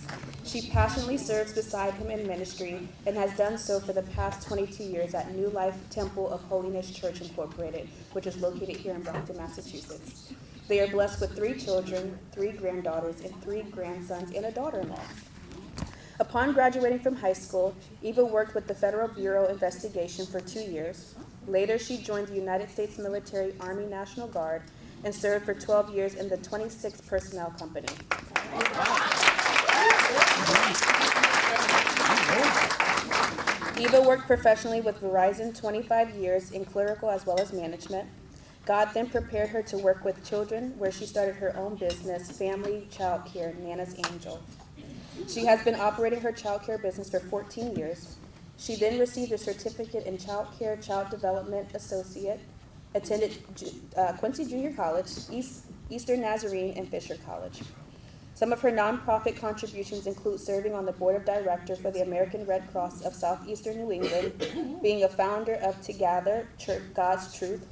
She passionately serves beside him in ministry and has done so for the past 22 years at New Life Temple of Holiness Church Incorporated, which is located here in Brockton, Massachusetts. They are blessed with 3 children, 3 granddaughters, and 3 grandsons, and a daughter-in-law. Upon graduating from high school, Eva worked with the Federal Bureau of Investigation for 2 years. Later, she joined the United States Military Army National Guard and served for 12 years in the 26th Personnel Company. Eva worked professionally with Verizon 25 years in clerical as well as management. God then prepared her to work with children, where she started her own business, Family Child Care, Nana's Angel. She has been operating her child care business for 14 years. She then received a certificate in child care child development associate, attended Quincy Junior College, Eastern Nazarene, and Fisher College. Some of her nonprofit contributions include serving on the board of directors for the American Red Cross of Southeastern New England, being a founder of Together God's Truth,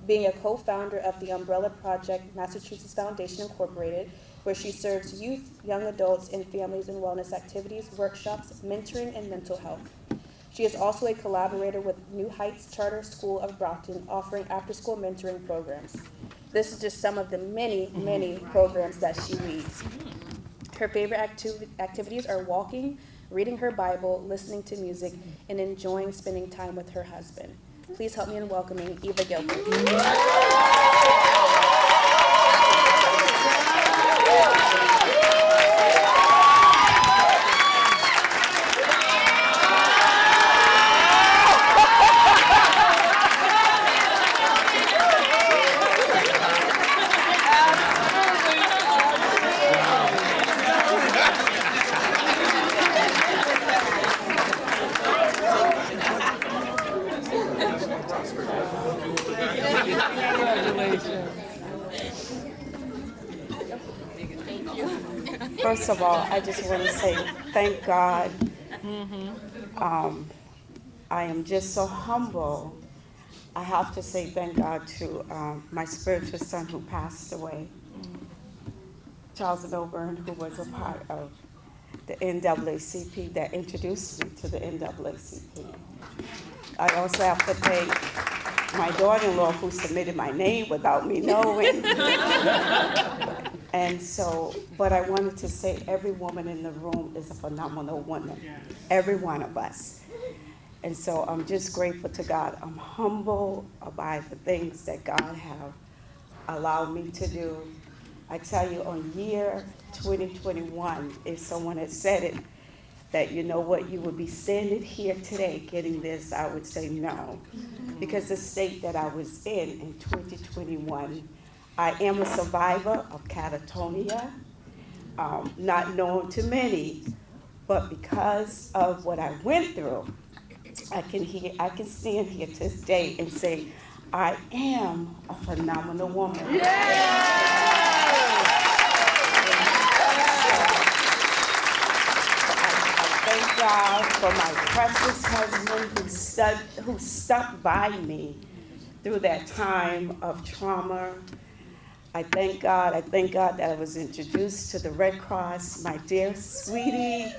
being a co-founder of the Umbrella Project Massachusetts Foundation Incorporated, where she serves youth, young adults, and families in wellness activities, workshops, mentoring, and mental health. She is also a collaborator with New Heights Charter School of Brockton, offering after-school mentoring programs. This is just some of the many, many programs that she leads. Her favorite activities are walking, reading her Bible, listening to music, and enjoying spending time with her husband. Please help me in welcoming Eva Gilbert. First of all, I just want to say thank God. I am just so humble. I have to say thank God to my spiritual son who passed away, Charles Milburn, who was a part of the NAACP that introduced me to the NAACP. I also have to thank my daughter-in-law who submitted my name without me knowing. And so, but I wanted to say every woman in the room is a phenomenal woman, every one of us. And so I'm just grateful to God. I'm humble by the things that God have allowed me to do. I tell you, on year 2021, if someone had said it, that you know what, you would be standing here today getting this, I would say no. Because the state that I was in 2021, I am a survivor of catatonia, not known to many, but because of what I went through, I can stand here to this day and say, I am a phenomenal woman. Thank God for my precious husband who stuck by me through that time of trauma. I thank God that I was introduced to the Red Cross, my dear sweetie,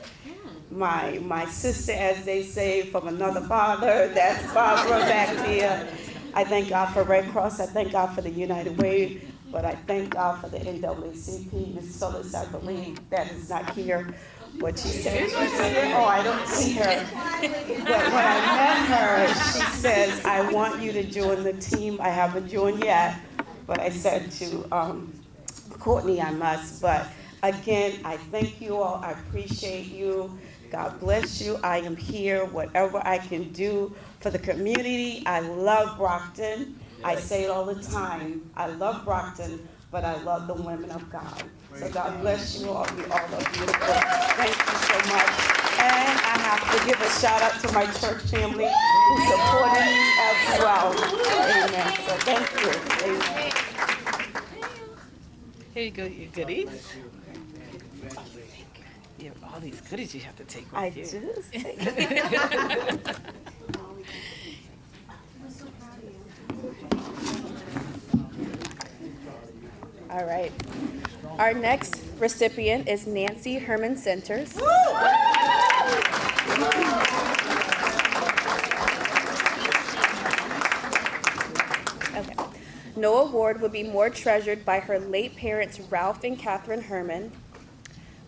my sister, as they say, from another father, that's Barbara back there. I thank God for Red Cross, I thank God for the United Way, but I thank God for the NAACP. Ms. Solis, I believe, that is not here. What she said, oh, I don't see her. But when I met her, she says, I want you to join the team. I haven't joined yet, but I said to Courtney, I must. But again, I thank you all. I appreciate you. God bless you. I am here, whatever I can do for the community. I love Brockton. I say it all the time. I love Brockton, but I love the women of God. So God bless you all. You all are beautiful. Thank you so much. And I have to give a shout out to my church family who supported me as well. Amen. So thank you. Amen. Here you go, your goodies. You have all these goodies you have to take with I you. just take All right. Our next recipient is Nancy Herman Centers. Okay. No award would be more treasured by her late parents, Ralph and Catherine Herman,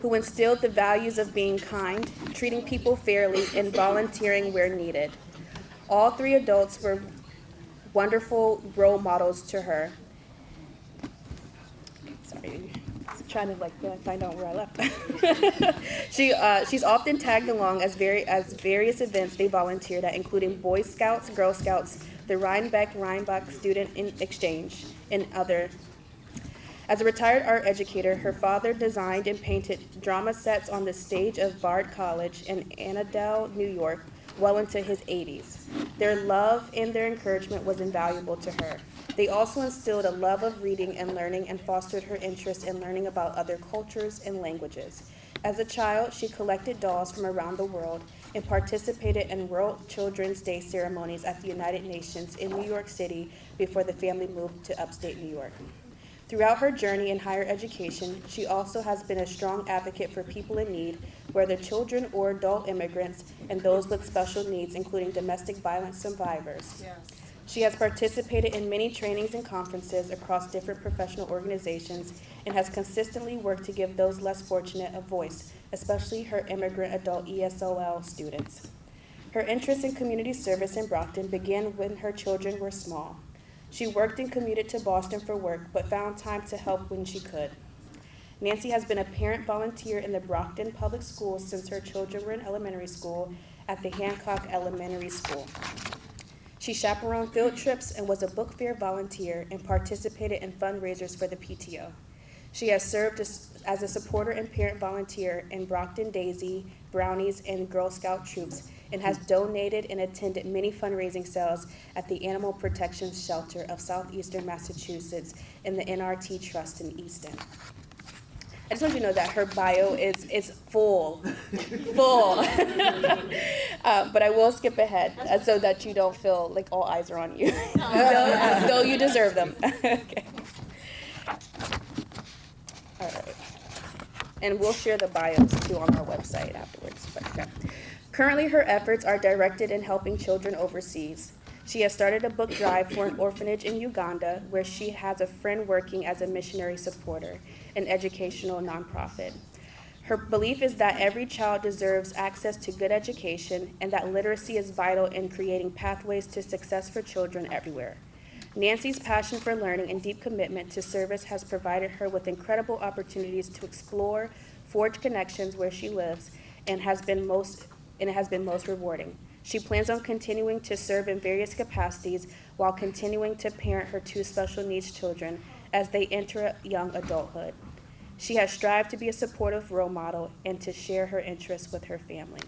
who instilled the values of being kind, treating people fairly, and volunteering where needed. All three adults were wonderful role models to her. Sorry, I'm trying to find out where I left. She's often tagged along as various events they volunteered at, including Boy Scouts, Girl Scouts, the Rhinebeck Student in Exchange, and other. As a retired art educator, her father designed and painted drama sets on the stage of Bard College in Annandale, New York, well into his 80s. Their love and their encouragement was invaluable to her. They also instilled a love of reading and learning and fostered her interest in learning about other cultures and languages. As a child, she collected dolls from around the world and participated in World Children's Day ceremonies at the United Nations in New York City before the family moved to upstate New York. Throughout her journey in higher education, she also has been a strong advocate for people in need, whether children or adult immigrants, and those with special needs, including domestic violence survivors. Yes. She has participated in many trainings and conferences across different professional organizations and has consistently worked to give those less fortunate a voice, especially her immigrant adult ESOL students. Her interest in community service in Brockton began when her children were small. She worked and commuted to Boston for work, but found time to help when she could. Nancy has been a parent volunteer in the Brockton Public Schools since her children were in elementary school at the Hancock Elementary School. She chaperoned field trips and was a book fair volunteer and participated in fundraisers for the PTO. She has served as a supporter and parent volunteer in Brockton Daisy, Brownies, and Girl Scout troops, and has donated and attended many fundraising sales at the Animal Protection Shelter of Southeastern Massachusetts and the NRT Trust in Easton. I just want you to know that her bio is full. But I will skip ahead so that you don't feel like all eyes are on you, though you deserve them. Okay. All right. And we'll share the bios too on our website afterwards. But, okay. Currently, her efforts are directed in helping children overseas. She has started a book drive for an orphanage in Uganda where she has a friend working as a missionary supporter, an educational nonprofit. Her belief is that every child deserves access to good education and that literacy is vital in creating pathways to success for children everywhere. Nancy's passion for learning and deep commitment to service has provided her with incredible opportunities to explore, forge connections where she lives, and it has been most rewarding. She plans on continuing to serve in various capacities while continuing to parent her 2 special needs children as they enter young adulthood. She has strived to be a supportive role model and to share her interests with her family.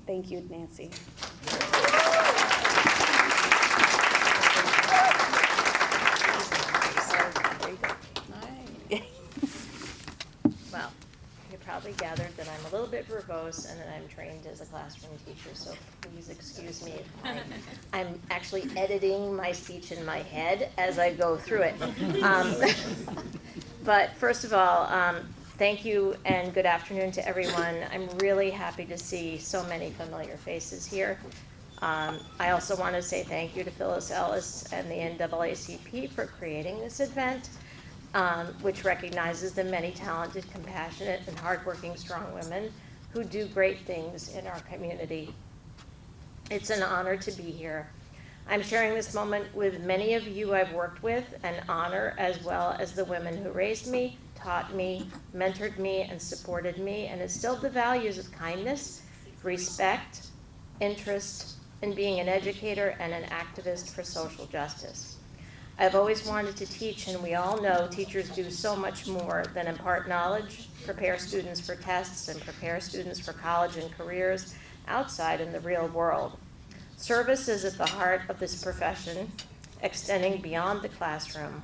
Thank you, Nancy. Well, you probably gathered that I'm a little bit verbose and that I'm trained as a classroom teacher, so please excuse me. I'm actually editing my speech in my head as I go through it. But first of all, thank you and good afternoon to everyone. I'm really happy to see so many familiar faces here. I also want to say thank you to Phyllis Ellis and the NAACP for creating this event, which recognizes the many talented, compassionate, and hardworking strong women who do great things in our community. It's an honor to be here. I'm sharing this moment with many of you I've worked with, an honor as well as the women who raised me, taught me, mentored me, and supported me, and instilled the values of kindness, respect, interest, in being an educator and an activist for social justice. I've always wanted to teach, and we all know teachers do so much more than impart knowledge, prepare students for tests, and prepare students for college and careers outside in the real world. Service is at the heart of this profession, extending beyond the classroom.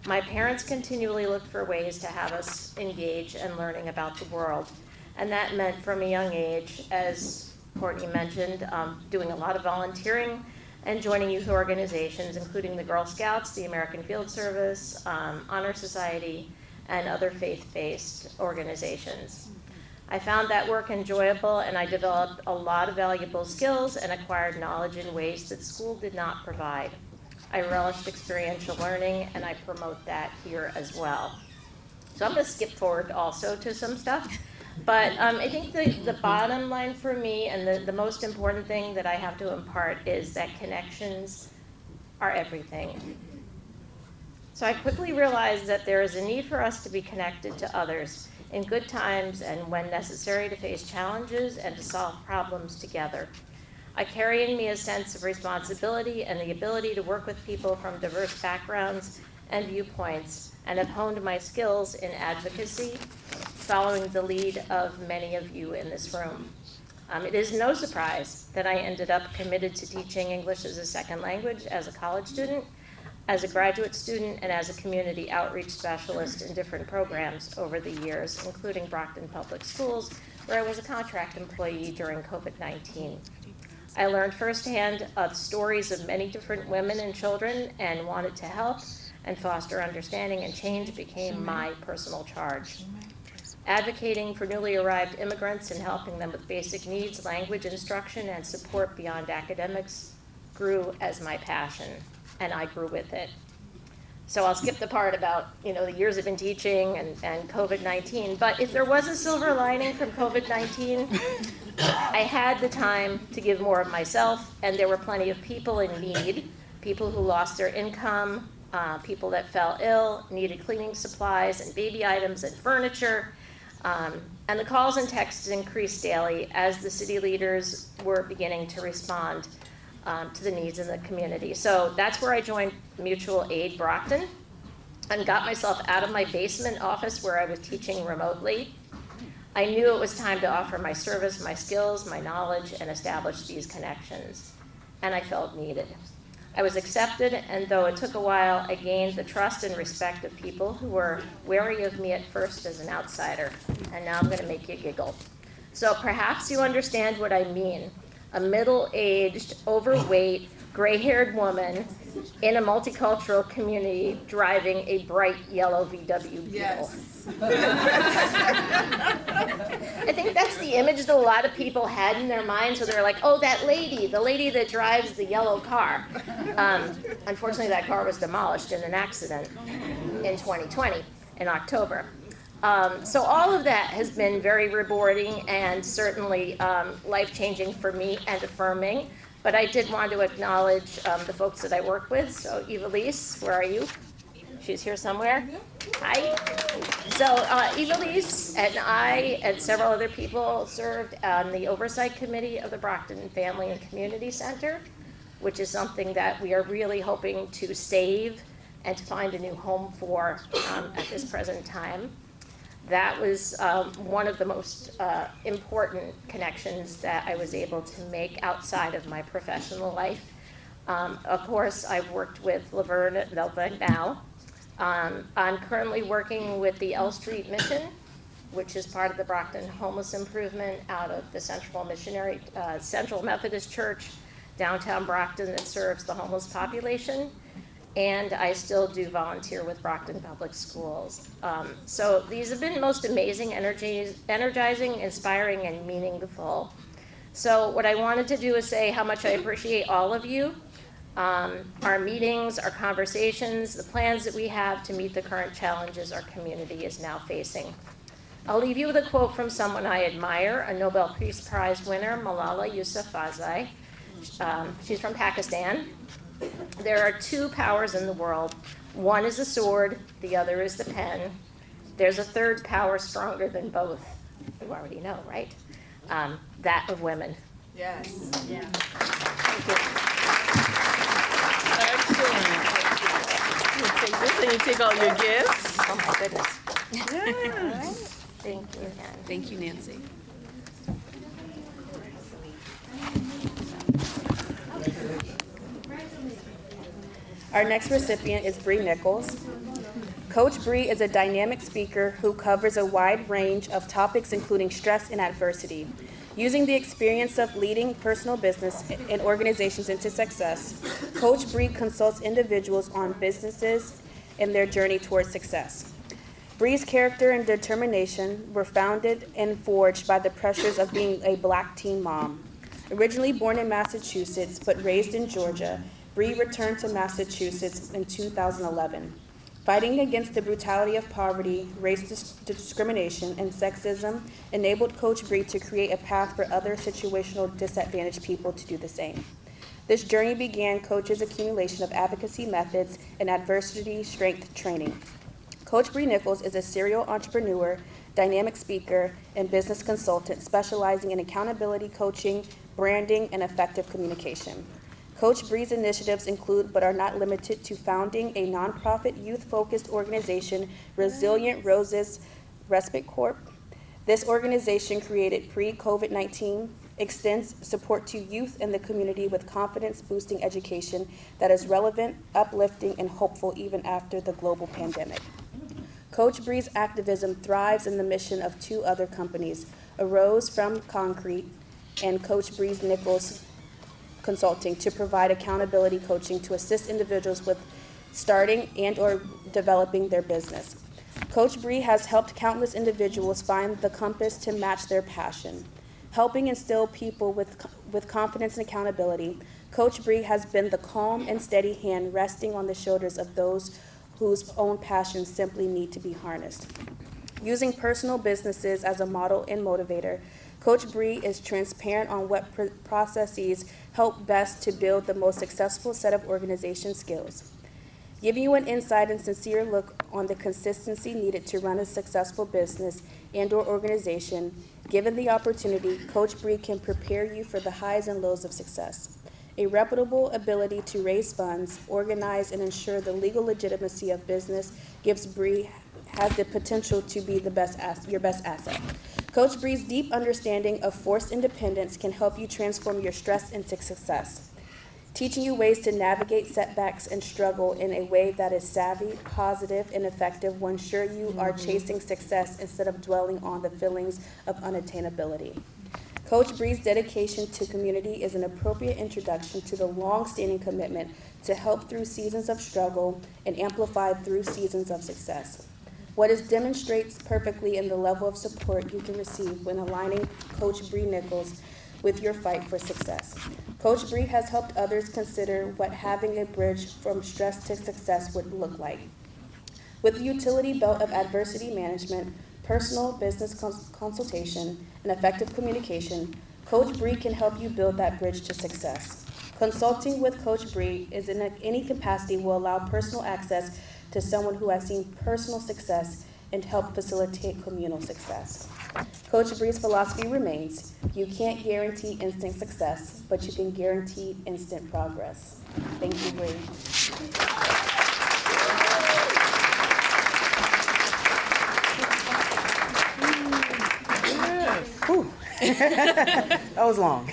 My parents continually looked for ways to have us engage in learning about the world, and that meant from a young age, as Courtney mentioned, doing a lot of volunteering and joining youth organizations, including the Girl Scouts, the American Field Service, Honor Society, and other faith-based organizations. I found that work enjoyable, and I developed a lot of valuable skills and acquired knowledge in ways that school did not provide. I relished experiential learning, and I promote that here as well. So I'm going to skip forward also to some stuff. But I think the bottom line for me and the most important thing that I have to impart is that connections are everything. So I quickly realized that there is a need for us to be connected to others in good times and when necessary to face challenges and to solve problems together. I carry in me a sense of responsibility and the ability to work with people from diverse backgrounds and viewpoints, and have honed my skills in advocacy, following the lead of many of you in this room. It is no surprise that I ended up committed to teaching English as a second language as a college student, as a graduate student, and as a community outreach specialist in different programs over the years, including Brockton Public Schools, where I was a contract employee during COVID-19. I learned firsthand of stories of many different women and children and wanted to help and foster understanding, and change became my personal charge. Advocating for newly arrived immigrants and helping them with basic needs, language instruction, and support beyond academics grew as my passion, and I grew with it. So I'll skip the part about, the years I've been teaching and COVID-19, but if there was a silver lining from COVID-19, I had the time to give more of myself, and there were plenty of people in need, people who lost their income, people that fell ill, needed cleaning supplies and baby items and furniture, and the calls and texts increased daily as the city leaders were beginning to respond to the needs in the community. So that's where I joined Mutual Aid Brockton and got myself out of my basement office where I was teaching remotely. I knew it was time to offer my service, my skills, my knowledge, and establish these connections, and I felt needed. I was accepted, and though it took a while, I gained the trust and respect of people who were wary of me at first as an outsider, and now I'm going to make you giggle. So perhaps you understand what I mean. A middle-aged, overweight, gray-haired woman in a multicultural community driving a bright yellow VW Beetle. Yes. I think that's the image that a lot of people had in their minds, so they're like, oh, that lady, the lady that drives the yellow car. Unfortunately, that car was demolished in an accident in 2020, in October. So all of that has been very rewarding and certainly life-changing for me and affirming. But I did want to acknowledge the folks that I work with. So Evilise, where are you? She's here somewhere. Hi. So Evilise and I and several other people served on the oversight committee of the Brockton Family and Community Center, which is something that we are really hoping to save and to find a new home for at this present time. That was one of the most important connections that I was able to make outside of my professional life. Of course, I've worked with Laverne at Velvet now. I'm currently working with the L Street Mission, which is part of the Brockton Homeless Improvement out of the Central Methodist Church, downtown Brockton, that serves the homeless population. And I still do volunteer with Brockton Public Schools. So these have been most amazing, energizing, inspiring, and meaningful. So what I wanted to do is say how much I appreciate all of you, our meetings, our conversations, the plans that we have to meet the current challenges our community is now facing. I'll leave you with a quote from someone I admire, a Nobel Peace Prize winner, Malala Yousafzai. She's from Pakistan. There are two powers in the world. One is the sword, the other is the pen. There's a third power stronger than both. You already know, right? That of women. Yes. Yeah. Thank you. Excellent. You take this and you take all your gifts. Oh my goodness. Yes. All right. Thank you again. Thank you, Nancy. Our next recipient is Bree Nichols. Coach Bree is a dynamic speaker who covers a wide range of topics including stress and adversity. Using the experience of leading personal business and organizations into success, Coach Bree consults individuals on businesses in their journey towards success. Bree's character and determination were founded and forged by the pressures of being a Black teen mom. Originally born in Massachusetts but raised in Georgia, Bree returned to Massachusetts in 2011. Fighting against the brutality of poverty, race discrimination, and sexism enabled Coach Bree to create a path for other situational disadvantaged people to do the same. This journey began Coach's accumulation of advocacy methods and adversity strength training. Coach Bree Nichols is a serial entrepreneur, dynamic speaker, and business consultant specializing in accountability coaching, branding, and effective communication. Coach Bree's initiatives include, but are not limited to, founding a nonprofit youth-focused organization, Resilient Roses Respite Corp. This organization, created pre-COVID-19, extends support to youth in the community with confidence-boosting education that is relevant, uplifting, and hopeful even after the global pandemic. Coach Bree's activism thrives in the mission of two other companies, Arose from Concrete and Coach Bree's Nichols Consulting, to provide accountability coaching to assist individuals with starting and or developing their business. Coach Bree has helped countless individuals find the compass to match their passion. Helping instill people with confidence and accountability, Coach Bree has been the calm and steady hand resting on the shoulders of those whose own passions simply need to be harnessed. Using personal businesses as a model and motivator, Coach Bree is transparent on what processes help best to build the most successful set of organization skills. Giving you an insight and sincere look on the consistency needed to run a successful business and/or organization, given the opportunity, Coach Bree can prepare you for the highs and lows of success. A reputable ability to raise funds, organize, and ensure the legal legitimacy of business gives Bree has the potential to be your best asset. Coach Bree's deep understanding of forced independence can help you transform your stress into success, teaching you ways to navigate setbacks and struggle in a way that is savvy, positive, and effective will ensure you are chasing success instead of dwelling on the feelings of unattainability. Coach Bree's dedication to community is an appropriate introduction to the long-standing commitment to help through seasons of struggle and amplify through seasons of success. What is demonstrates perfectly in the level of support you can receive when aligning Coach Bree Nichols with your fight for success. Coach Bree has helped others consider what having a bridge from stress to success would look like. With the utility belt of adversity management, personal business consultation, and effective communication, Coach Bree can help you build that bridge to success. Consulting with Coach Bree is in any capacity will allow personal access to someone who has seen personal success and help facilitate communal success. Coach Bree's philosophy remains, you can't guarantee instant success, but you can guarantee instant progress. Thank you, Bree. That was long.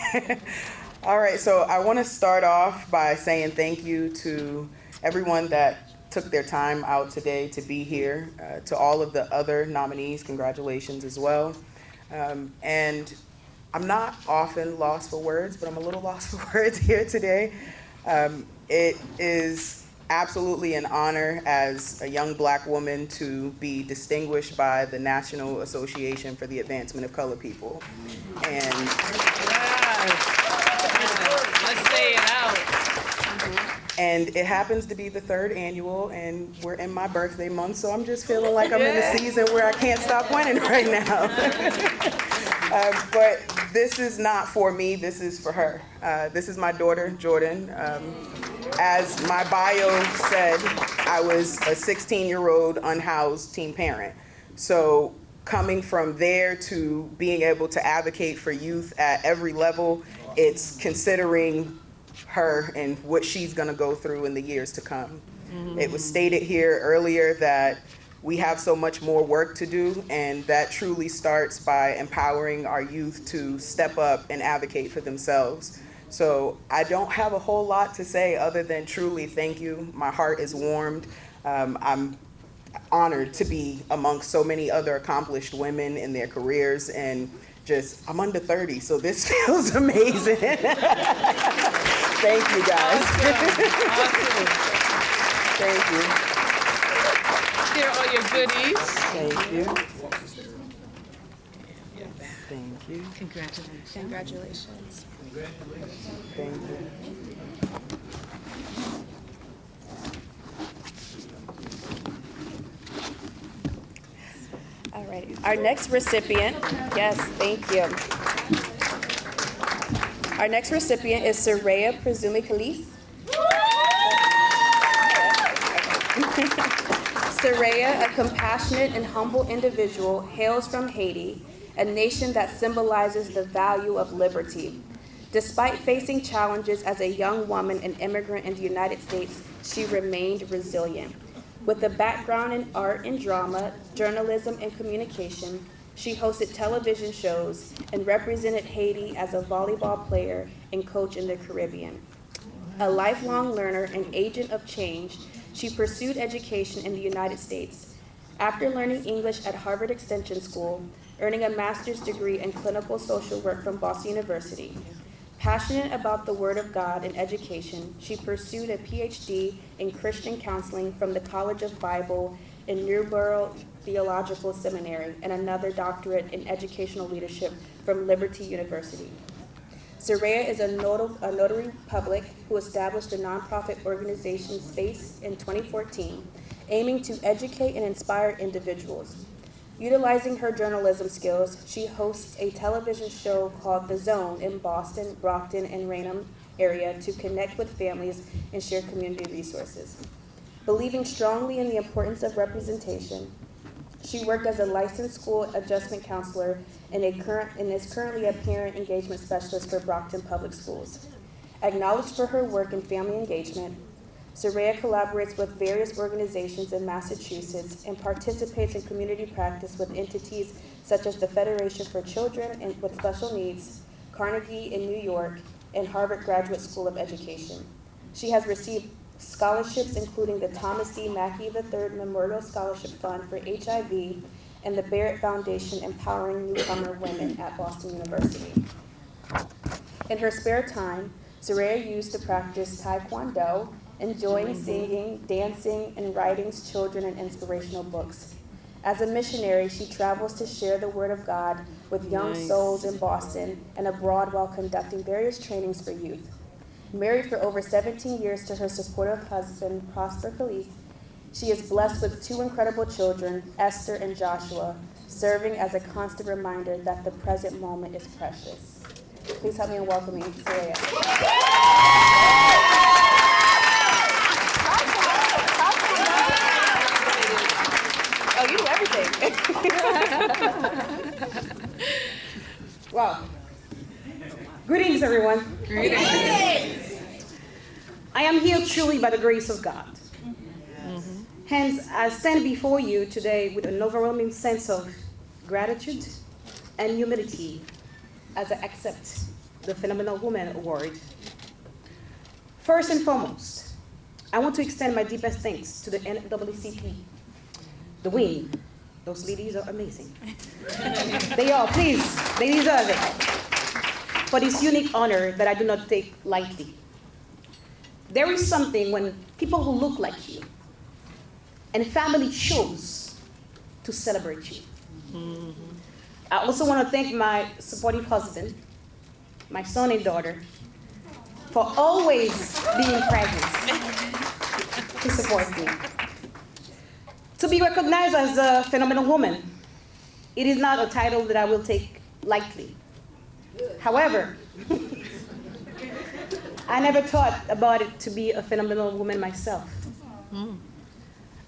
All right, so I want to start off by saying thank you to everyone that took their time out today to be here. To all of the other nominees, congratulations as well. And I'm not often lost for words, but I'm a little lost for words here today. It is absolutely an honor as a young Black woman to be distinguished by the National Association for the Advancement of Colored People. And let's say it out. And it happens to be the 3rd annual, and we're in my birthday month, so I'm just feeling like I'm in a season where I can't stop winning right now. But this is not for me, this is for her. This is my daughter, Jordan. As my bio said, I was a 16-year-old unhoused teen parent. So coming from there to being able to advocate for youth at every level, it's considering her and what she's gonna go through in the years to come. It was stated here earlier that we have so much more work to do, and that truly starts by empowering our youth to step up and advocate for themselves. So I don't have a whole lot to say other than truly thank you. My heart is warmed. I'm honored to be amongst so many other accomplished women in their careers, and just, I'm under 30, so this feels amazing. Thank you, guys. Awesome. Thank you. Here are your goodies. Thank you. Thank you. Congratulations. Congratulations. Thank you. All right, our next recipient, yes, thank you. Our next recipient is Soraya Presumi Khalif. Soraya, a compassionate and humble individual, hails from Haiti, a nation that symbolizes the value of liberty. Despite facing challenges as a young woman and immigrant in the United States, she remained resilient. With a background in art and drama, journalism, and communication, she hosted television shows and represented Haiti as a volleyball player and coach in the Caribbean. A lifelong learner and agent of change, she pursued education in the United States. After learning English at Harvard Extension School, earning a master's degree in clinical social work from Boston University. Passionate about the Word of God and education, she pursued a PhD in Christian counseling from the College of Bible and Newborough Theological Seminary and another doctorate in educational leadership from Liberty University. Soraya is a notary public who established a nonprofit organization Space in 2014, aiming to educate and inspire individuals. Utilizing her journalism skills, she hosts a television show called The Zone in Boston, Brockton, and Raynham area to connect with families and share community resources. Believing strongly in the importance of representation, she worked as a licensed school adjustment counselor and is currently a parent engagement specialist for Brockton Public Schools. Acknowledged for her work in family engagement, Soraya collaborates with various organizations in Massachusetts and participates in community practice with entities such as the Federation for Children with Special Needs, Carnegie in New York, and Harvard Graduate School of Education. She has received scholarships including the Thomas D. Mackey III Memorial Scholarship Fund for HIV and the Barrett Foundation Empowering Newcomer Women at Boston University. In her spare time, Soraya used to practice Taekwondo, enjoying singing, dancing, and writing children and inspirational books. As a missionary, she travels to share the Word of God with young souls in Boston and abroad while conducting various trainings for youth. Married for over 17 years to her supportive husband, Prosper Calise, she is blessed with two incredible children, Esther and Joshua, serving as a constant reminder that the present moment is precious. Please help me in welcoming Soraya. Oh, you do everything. Wow. Greetings, everyone. Greetings. I am here truly by the grace of God. Hence, I stand before you today with an overwhelming sense of gratitude and humility as I accept the Phenomenal Woman Award. First and foremost, I want to extend my deepest thanks to the NAACP. The Wing. Those ladies are amazing. They are, please. They deserve it. For this unique honor that I do not take lightly. There is something when people who look like you and family chose to celebrate you. I also want to thank my supportive husband, my son and daughter, for always being present to support me. To be recognized as a phenomenal woman, it is not a title that I will take lightly. However, I never thought about it to be a phenomenal woman myself.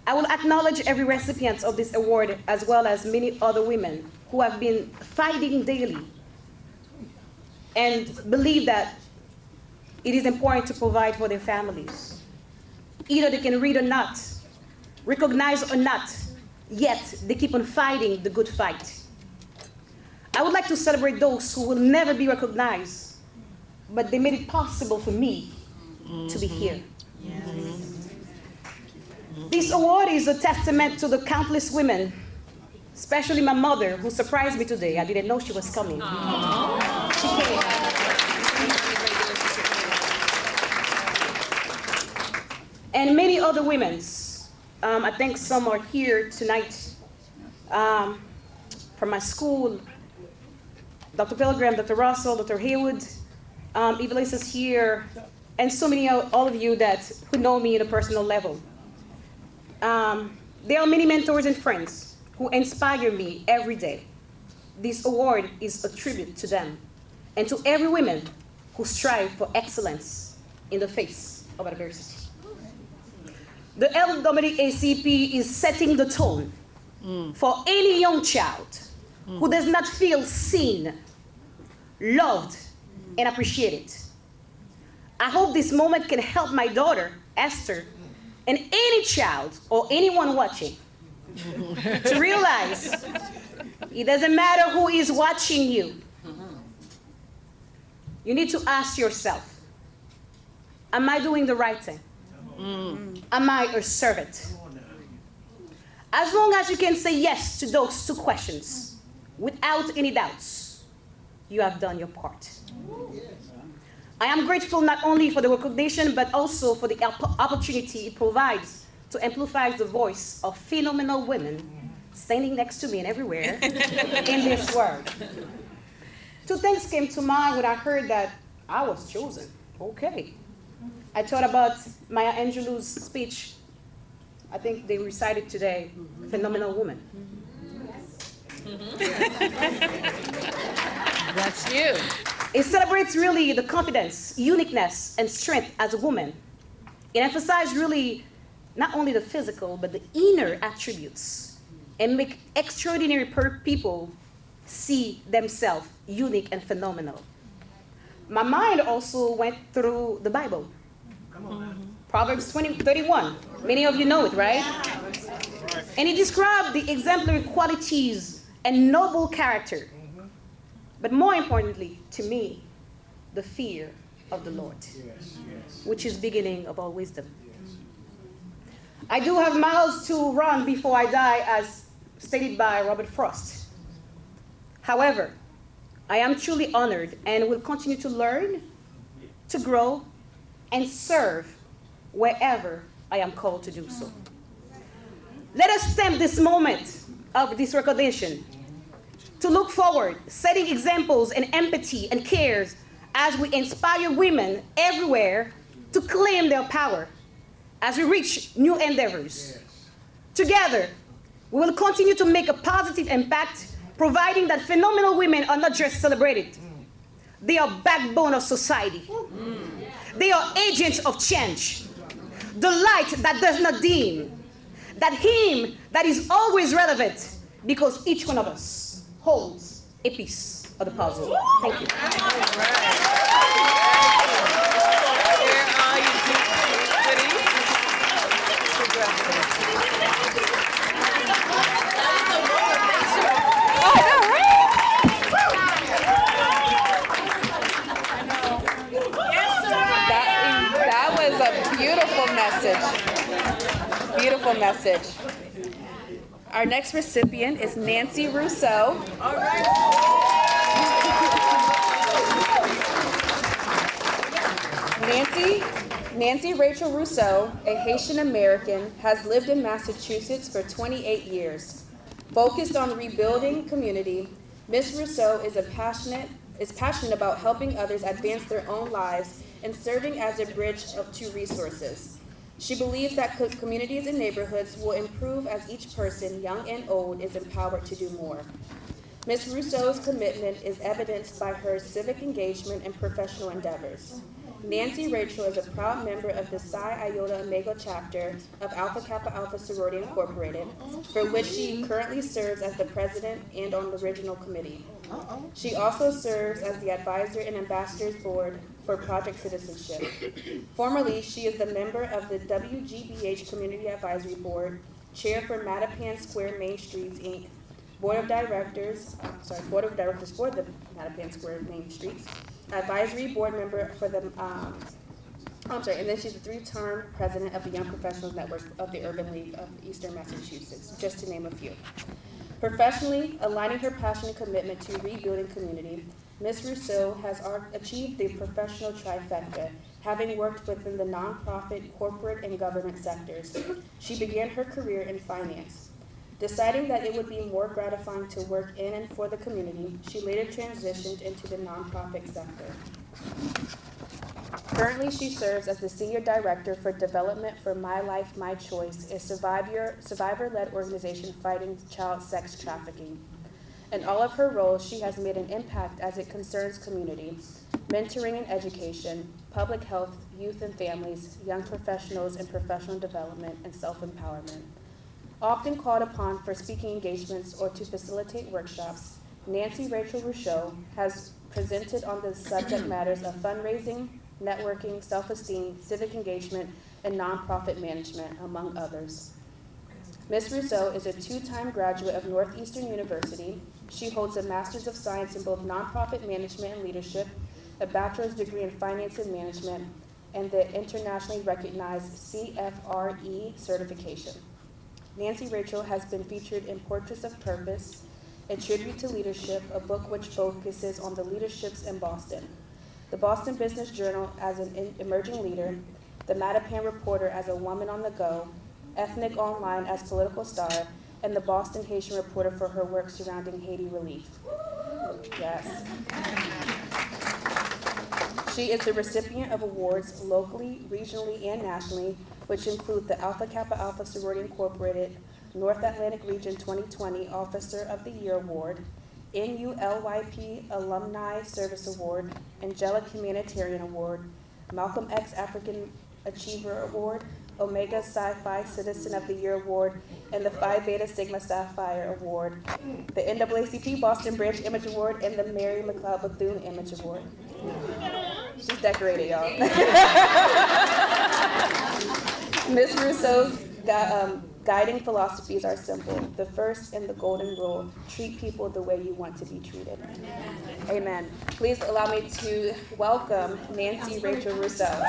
I will acknowledge every recipient of this award as well as many other women who have been fighting daily and believe that it is important to provide for their families. Either they can read or not, recognize or not, yet they keep on fighting the good fight. I would like to celebrate those who will never be recognized, but they made it possible for me to be here. This award is a testament to the countless women, especially my mother, who surprised me today. I didn't know she was coming. She came. And many other women. I think some are here tonight from my school. Dr. Pilgrim, Dr. Russell, Dr. Haywood, Evelyn is here, and so many all of you who know me at a personal level. There are many mentors and friends who inspire me every day. This award is a tribute to them and to every woman who strive for excellence in the face of adversity. The NAACP is setting the tone for any young child who does not feel seen, loved, and appreciate it. I hope this moment can help my daughter, Esther, and any child or anyone watching to realize it doesn't matter who is watching you. You need to ask yourself, am I doing the right thing? Am I a servant? As long as you can say yes to those two questions without any doubts, you have done your part. I am grateful not only for the recognition, but also for the opportunity it provides to amplify the voice of phenomenal women standing next to me and everywhere in this world. Two things came to mind when I heard that I was chosen. Okay. I thought about Maya Angelou's speech. I think they recited today, Phenomenal Woman. That's you. It celebrates really the confidence, uniqueness, and strength as a woman. It emphasizes really not only the physical, but the inner attributes, and make extraordinary people see themselves unique and phenomenal. My mind also went through the Bible. Proverbs 31. Many of you know it, right? And it described the exemplary qualities and noble character. But more importantly, to me, the fear of the Lord, which is beginning of all wisdom. I do have miles to run before I die, as stated by Robert Frost. However, I am truly honored and will continue to learn, to grow, and serve wherever I am called to do so. Let us stamp this moment of this recognition to look forward, setting examples and empathy and cares as we inspire women everywhere to claim their power as we reach new endeavors. Together, we will continue to make a positive impact, providing that phenomenal women are not just celebrated. They are backbone of society. They are agents of change. The light that does not dim. That hymn that is always relevant, because each one of us holds a piece of the puzzle. Thank you. That was a beautiful message. Beautiful message. Our next recipient is Nancy Rousseau. All right. Nancy Rachel Rousseau, a Haitian American, has lived in Massachusetts for 28 years. Focused on rebuilding community, Ms. Rousseau is passionate about helping others advance their own lives and serving as a bridge to resources. She believes that communities and neighborhoods will improve as each person, young and old, is empowered to do more. Ms. Rousseau's commitment is evidenced by her civic engagement and professional endeavors. Nancy Rachel is a proud member of the Psi Iota Omega chapter of Alpha Kappa Alpha Sorority Incorporated, for which she currently serves as the president and on the original committee. She also serves as the advisor and ambassadors board for Project Citizenship. Formerly, she is the member of the WGBH Community Advisory Board, chair for Mattapan Square Main Streets, Inc., Board of Directors for the Mattapan Square Main Streets, advisory board member for the, and then she's a 3-term president of the Young Professionals Network of the Urban League of Eastern Massachusetts, just to name a few. Professionally, aligning her passion and commitment to rebuilding community, Ms. Rousseau has achieved the professional trifecta, having worked within the nonprofit, corporate, and government sectors. She began her career in finance. Deciding that it would be more gratifying to work in and for the community, she later transitioned into the nonprofit sector. Currently, she serves as the Senior Director for Development for My Life, My Choice, a survivor-led organization fighting child sex trafficking. In all of her roles, she has made an impact as it concerns community, mentoring and education, public health, youth and families, young professionals and professional development, and self-empowerment. Often called upon for speaking engagements or to facilitate workshops, Nancy Rachel Rousseau has presented on the subject matters of fundraising, networking, self-esteem, civic engagement, and nonprofit management, among others. Ms. Rousseau is a two-time graduate of Northeastern University. She holds a Master's of Science in both nonprofit management and leadership, a bachelor's degree in finance and management, and the internationally recognized CFRE certification. Nancy Rachel has been featured in Portraits of Purpose, A Tribute to Leadership, a book which focuses on the leaderships in Boston, the Boston Business Journal as an emerging leader, the Mattapan Reporter as a woman on the go, Ethnic Online as political star, and the Boston Haitian Reporter for her work surrounding Haiti relief. Yes. She is the recipient of awards locally, regionally, and nationally, which include the Alpha Kappa Alpha Sorority Incorporated North Atlantic Region 2020 Officer of the Year Award, NULYP Alumni Service Award, Angelic Humanitarian Award, Malcolm X African Achiever Award, Omega Psi-Phi Citizen of the Year Award, and the Phi Beta Sigma Sapphire Award, the NAACP Boston Branch Image Award, and the Mary McLeod Bethune Image Award. She's decorated, y'all. Ms. Rousseau's guiding philosophies are simple. The first and the golden rule: treat people the way you want to be treated. Amen. Please allow me to welcome Nancy Rachel Rousseau.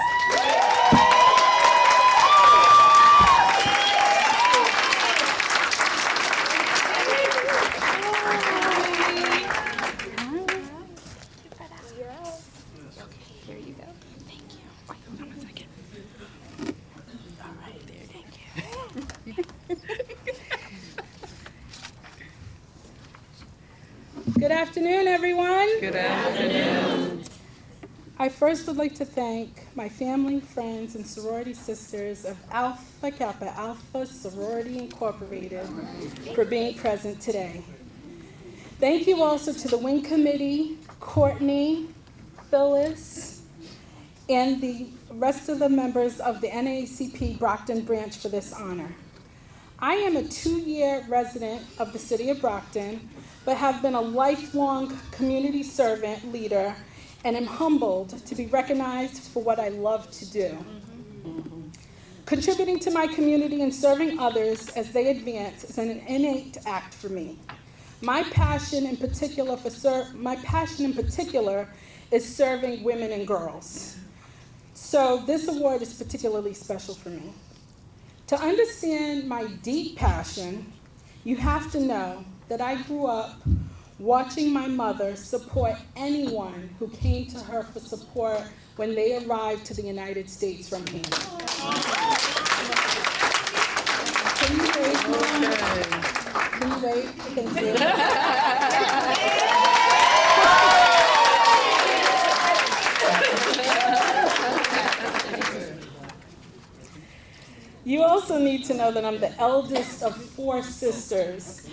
Good afternoon, everyone. Good afternoon. I first would like to thank my family, friends, and sorority sisters of Alpha Kappa Alpha Sorority Incorporated for being present today. Thank you also to the Wing Committee, Courtney, Phyllis, and the rest of the members of the NAACP Brockton branch for this honor. I am a 2-year resident of the city of Brockton, but have been a lifelong community servant leader and am humbled to be recognized for what I love to do. Contributing to my community and serving others as they advance is an innate act for me. My passion in particular is serving women and girls. So this award is particularly special for me. To understand my deep passion, you have to know that I grew up watching my mother support anyone who came to her for support when they arrived to the United States from Haiti. Can you wave, Mom? Can you wave? Thank you. You also need to know that I'm the eldest of 4 sisters,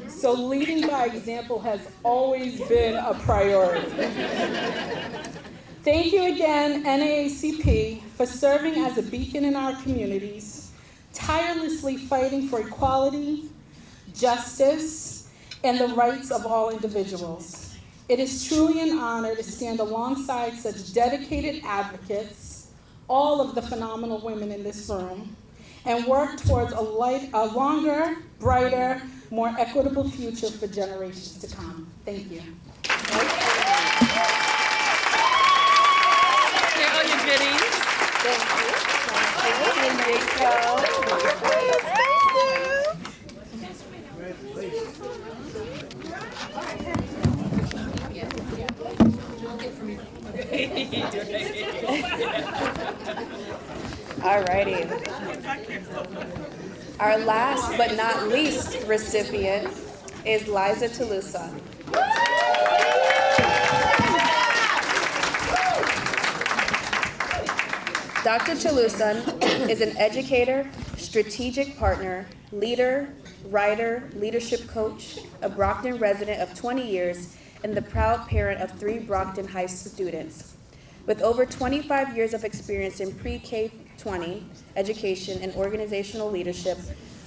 so leading by example has always been a priority. Thank you again, NAACP, for serving as a beacon in our communities, tirelessly fighting for equality, justice, and the rights of all individuals. It is truly an honor to stand alongside such dedicated advocates, all of the phenomenal women in this room, and work towards a longer, brighter, more equitable future for generations to come. Thank you. Here are your goodies. Thank All righty. Our last but not least recipient is Liza Toulousa. Dr. Toulousa is an educator, strategic partner, leader, writer, leadership coach, a Brockton resident of 20 years, and the proud parent of 3 Brockton high students. With over 25 years of experience in pre-K 20 education and organizational leadership,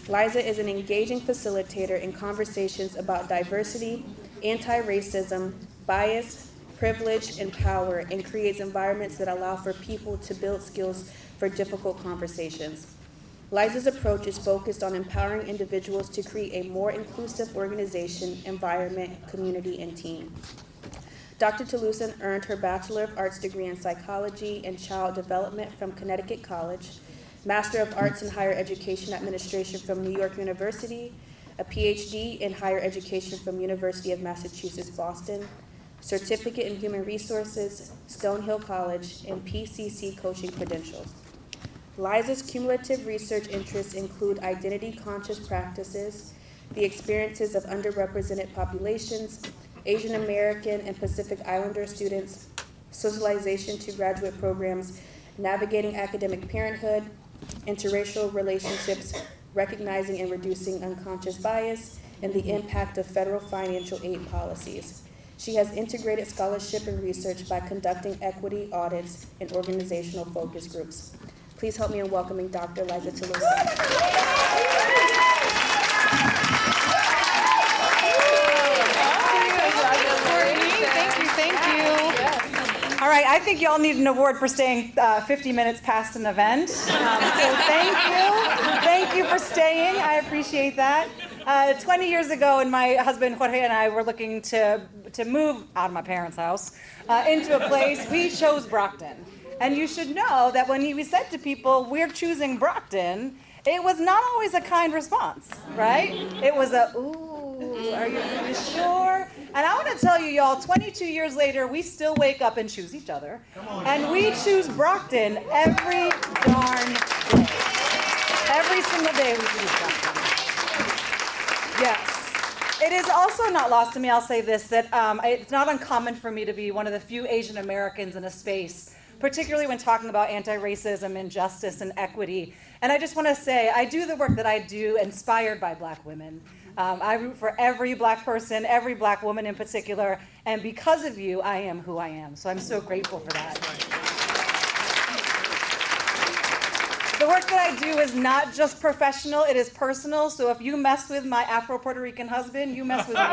Liza is an engaging facilitator in conversations about diversity, anti-racism, bias, privilege, and power, and creates environments that allow for people to build skills for difficult conversations. Liza's approach is focused on empowering individuals to create a more inclusive organization, environment, community, and team. Dr. Toulousan earned her Bachelor of Arts degree in Psychology and Child Development from Connecticut College, Master of Arts in Higher Education Administration from New York University, a PhD in Higher Education from University of Massachusetts, Boston, Certificate in Human Resources, Stonehill College, and PCC coaching credentials. Liza's cumulative research interests include identity-conscious practices, the experiences of underrepresented populations, Asian American and Pacific Islander students, socialization to graduate programs, navigating academic parenthood, interracial relationships, recognizing and reducing unconscious bias, and the impact of federal financial aid policies. She has integrated scholarship and research by conducting equity audits and organizational focus groups. Please help me in welcoming Dr. Liza Toulousan. Thank you. All right, I think y'all need an award for staying 50 minutes past an event. So thank you. Thank you for staying. I appreciate that. 20 years ago, and my husband Jorge and I were looking to move out of my parents' house into a place, we chose Brockton. And you should know that when we said to people, we're choosing Brockton, it was not always a kind response, right? It was a, ooh, are you sure? And I want to tell you, y'all, 22 years later, we still wake up and choose each other. And we choose Brockton every darn day. Every single day we choose Brockton. Yes. It is also not lost to me, I'll say this, that it's not uncommon for me to be one of the few Asian Americans in a space, particularly when talking about anti-racism and justice and equity. And I just want to say, I do the work that I do inspired by Black women. I root for every Black person, every Black woman in particular, and because of you, I am who I am. So I'm so grateful for that. The work that I do is not just professional, it is personal. So if you mess with my Afro-Puerto Rican husband, you mess with me.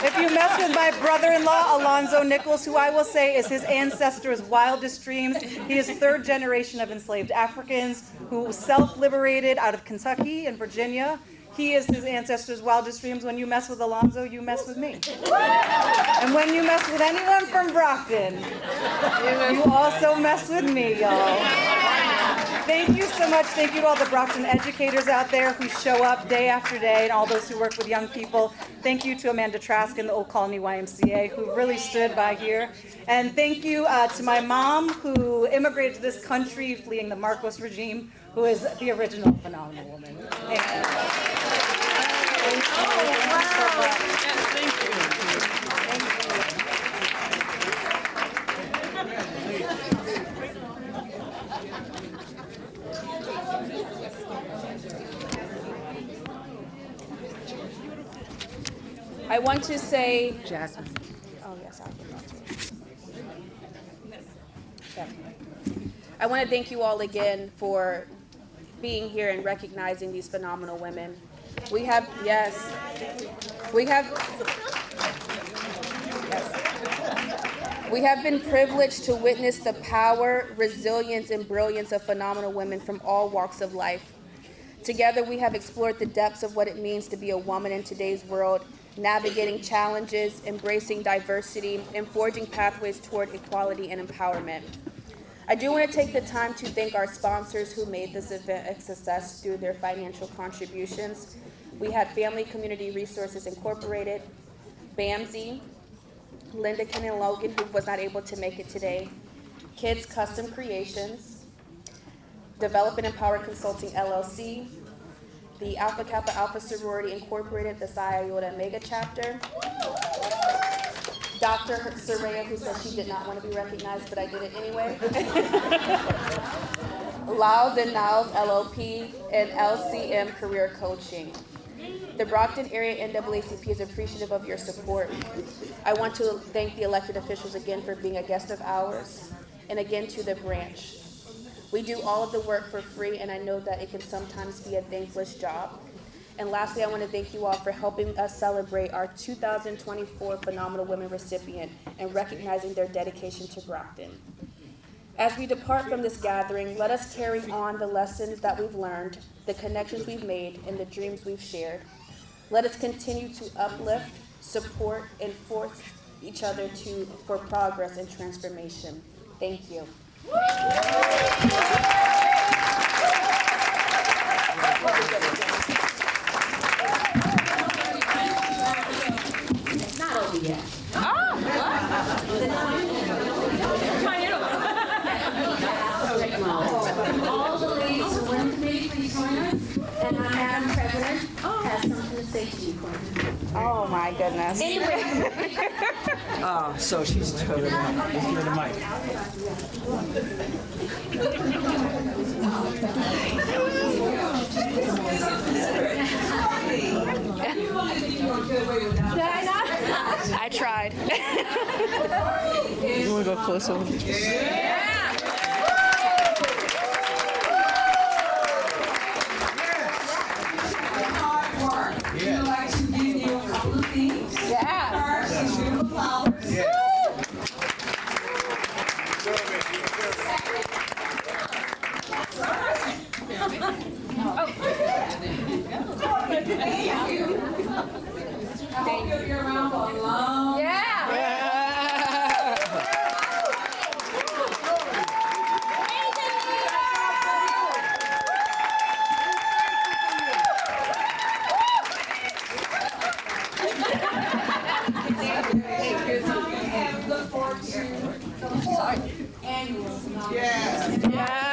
If you mess with my brother-in-law, Alonzo Nichols, who I will say is his ancestors' wildest dreams, he is third generation of enslaved Africans who self-liberated out of Kentucky and Virginia. He is his ancestors' wildest dreams. When you mess with Alonzo, you mess with me. And when you mess with anyone from Brockton, you also mess with me, y'all. Thank you so much. Thank you to all the Brockton educators out there who show up day after day and all those who work with young people. Thank you to Amanda Trask and the Old Colony YMCA who really stood by here. And thank you to my mom who immigrated to this country fleeing the Marcos regime, who is the original phenomenal woman. Thank you. Thank you so much. Thank you. I want to say, Jasmine. oh yes, I want to thank you all again for being here and recognizing these phenomenal women. We have, yes, we have been privileged to witness the power, resilience, and brilliance of phenomenal women from all walks of life. Together, we have explored the depths of what it means to be a woman in today's world, navigating challenges, embracing diversity, and forging pathways toward equality and empowerment. I do want to take the time to thank our sponsors who made this event a success through their financial contributions. We had Family Community Resources Incorporated, BAMSI, Linda Kennan Logan, who was not able to make it today, Kids Custom Creations, Develop and Empower Consulting LLC, the Alpha Kappa Alpha Sorority Incorporated, the Psi Iota Mega Chapter, Dr. Soraya, who said she did not want to be recognized, but I did it anyway, Lyles and Niles LLP, and LCM Career Coaching. The Brockton area NAACP is appreciative of your support. I want to thank the elected officials again for being a guest of ours, and again to the branch. We do all of the work for free, and I know that it can sometimes be a thankless job. And lastly, I want to thank you all for helping us celebrate our 2024 Phenomenal Women recipient and recognizing their dedication to Brockton. As we depart from this gathering, let us carry on the lessons that we've learned, the connections we've made, and the dreams we've shared. Let us continue to uplift, support, and force each other for progress and transformation. Thank you. It's not over yet. All the ladies who went to me, please join us. And our Madam President has something to say to you, Courtney. Oh, my goodness. So she's just give her the mic. Did I not? I tried. You want to go closer? We'd like to give you a couple of things. Yeah. First, some beautiful flowers. Yeah. I hope you'll be around for a long and look forward to the annual. Yes.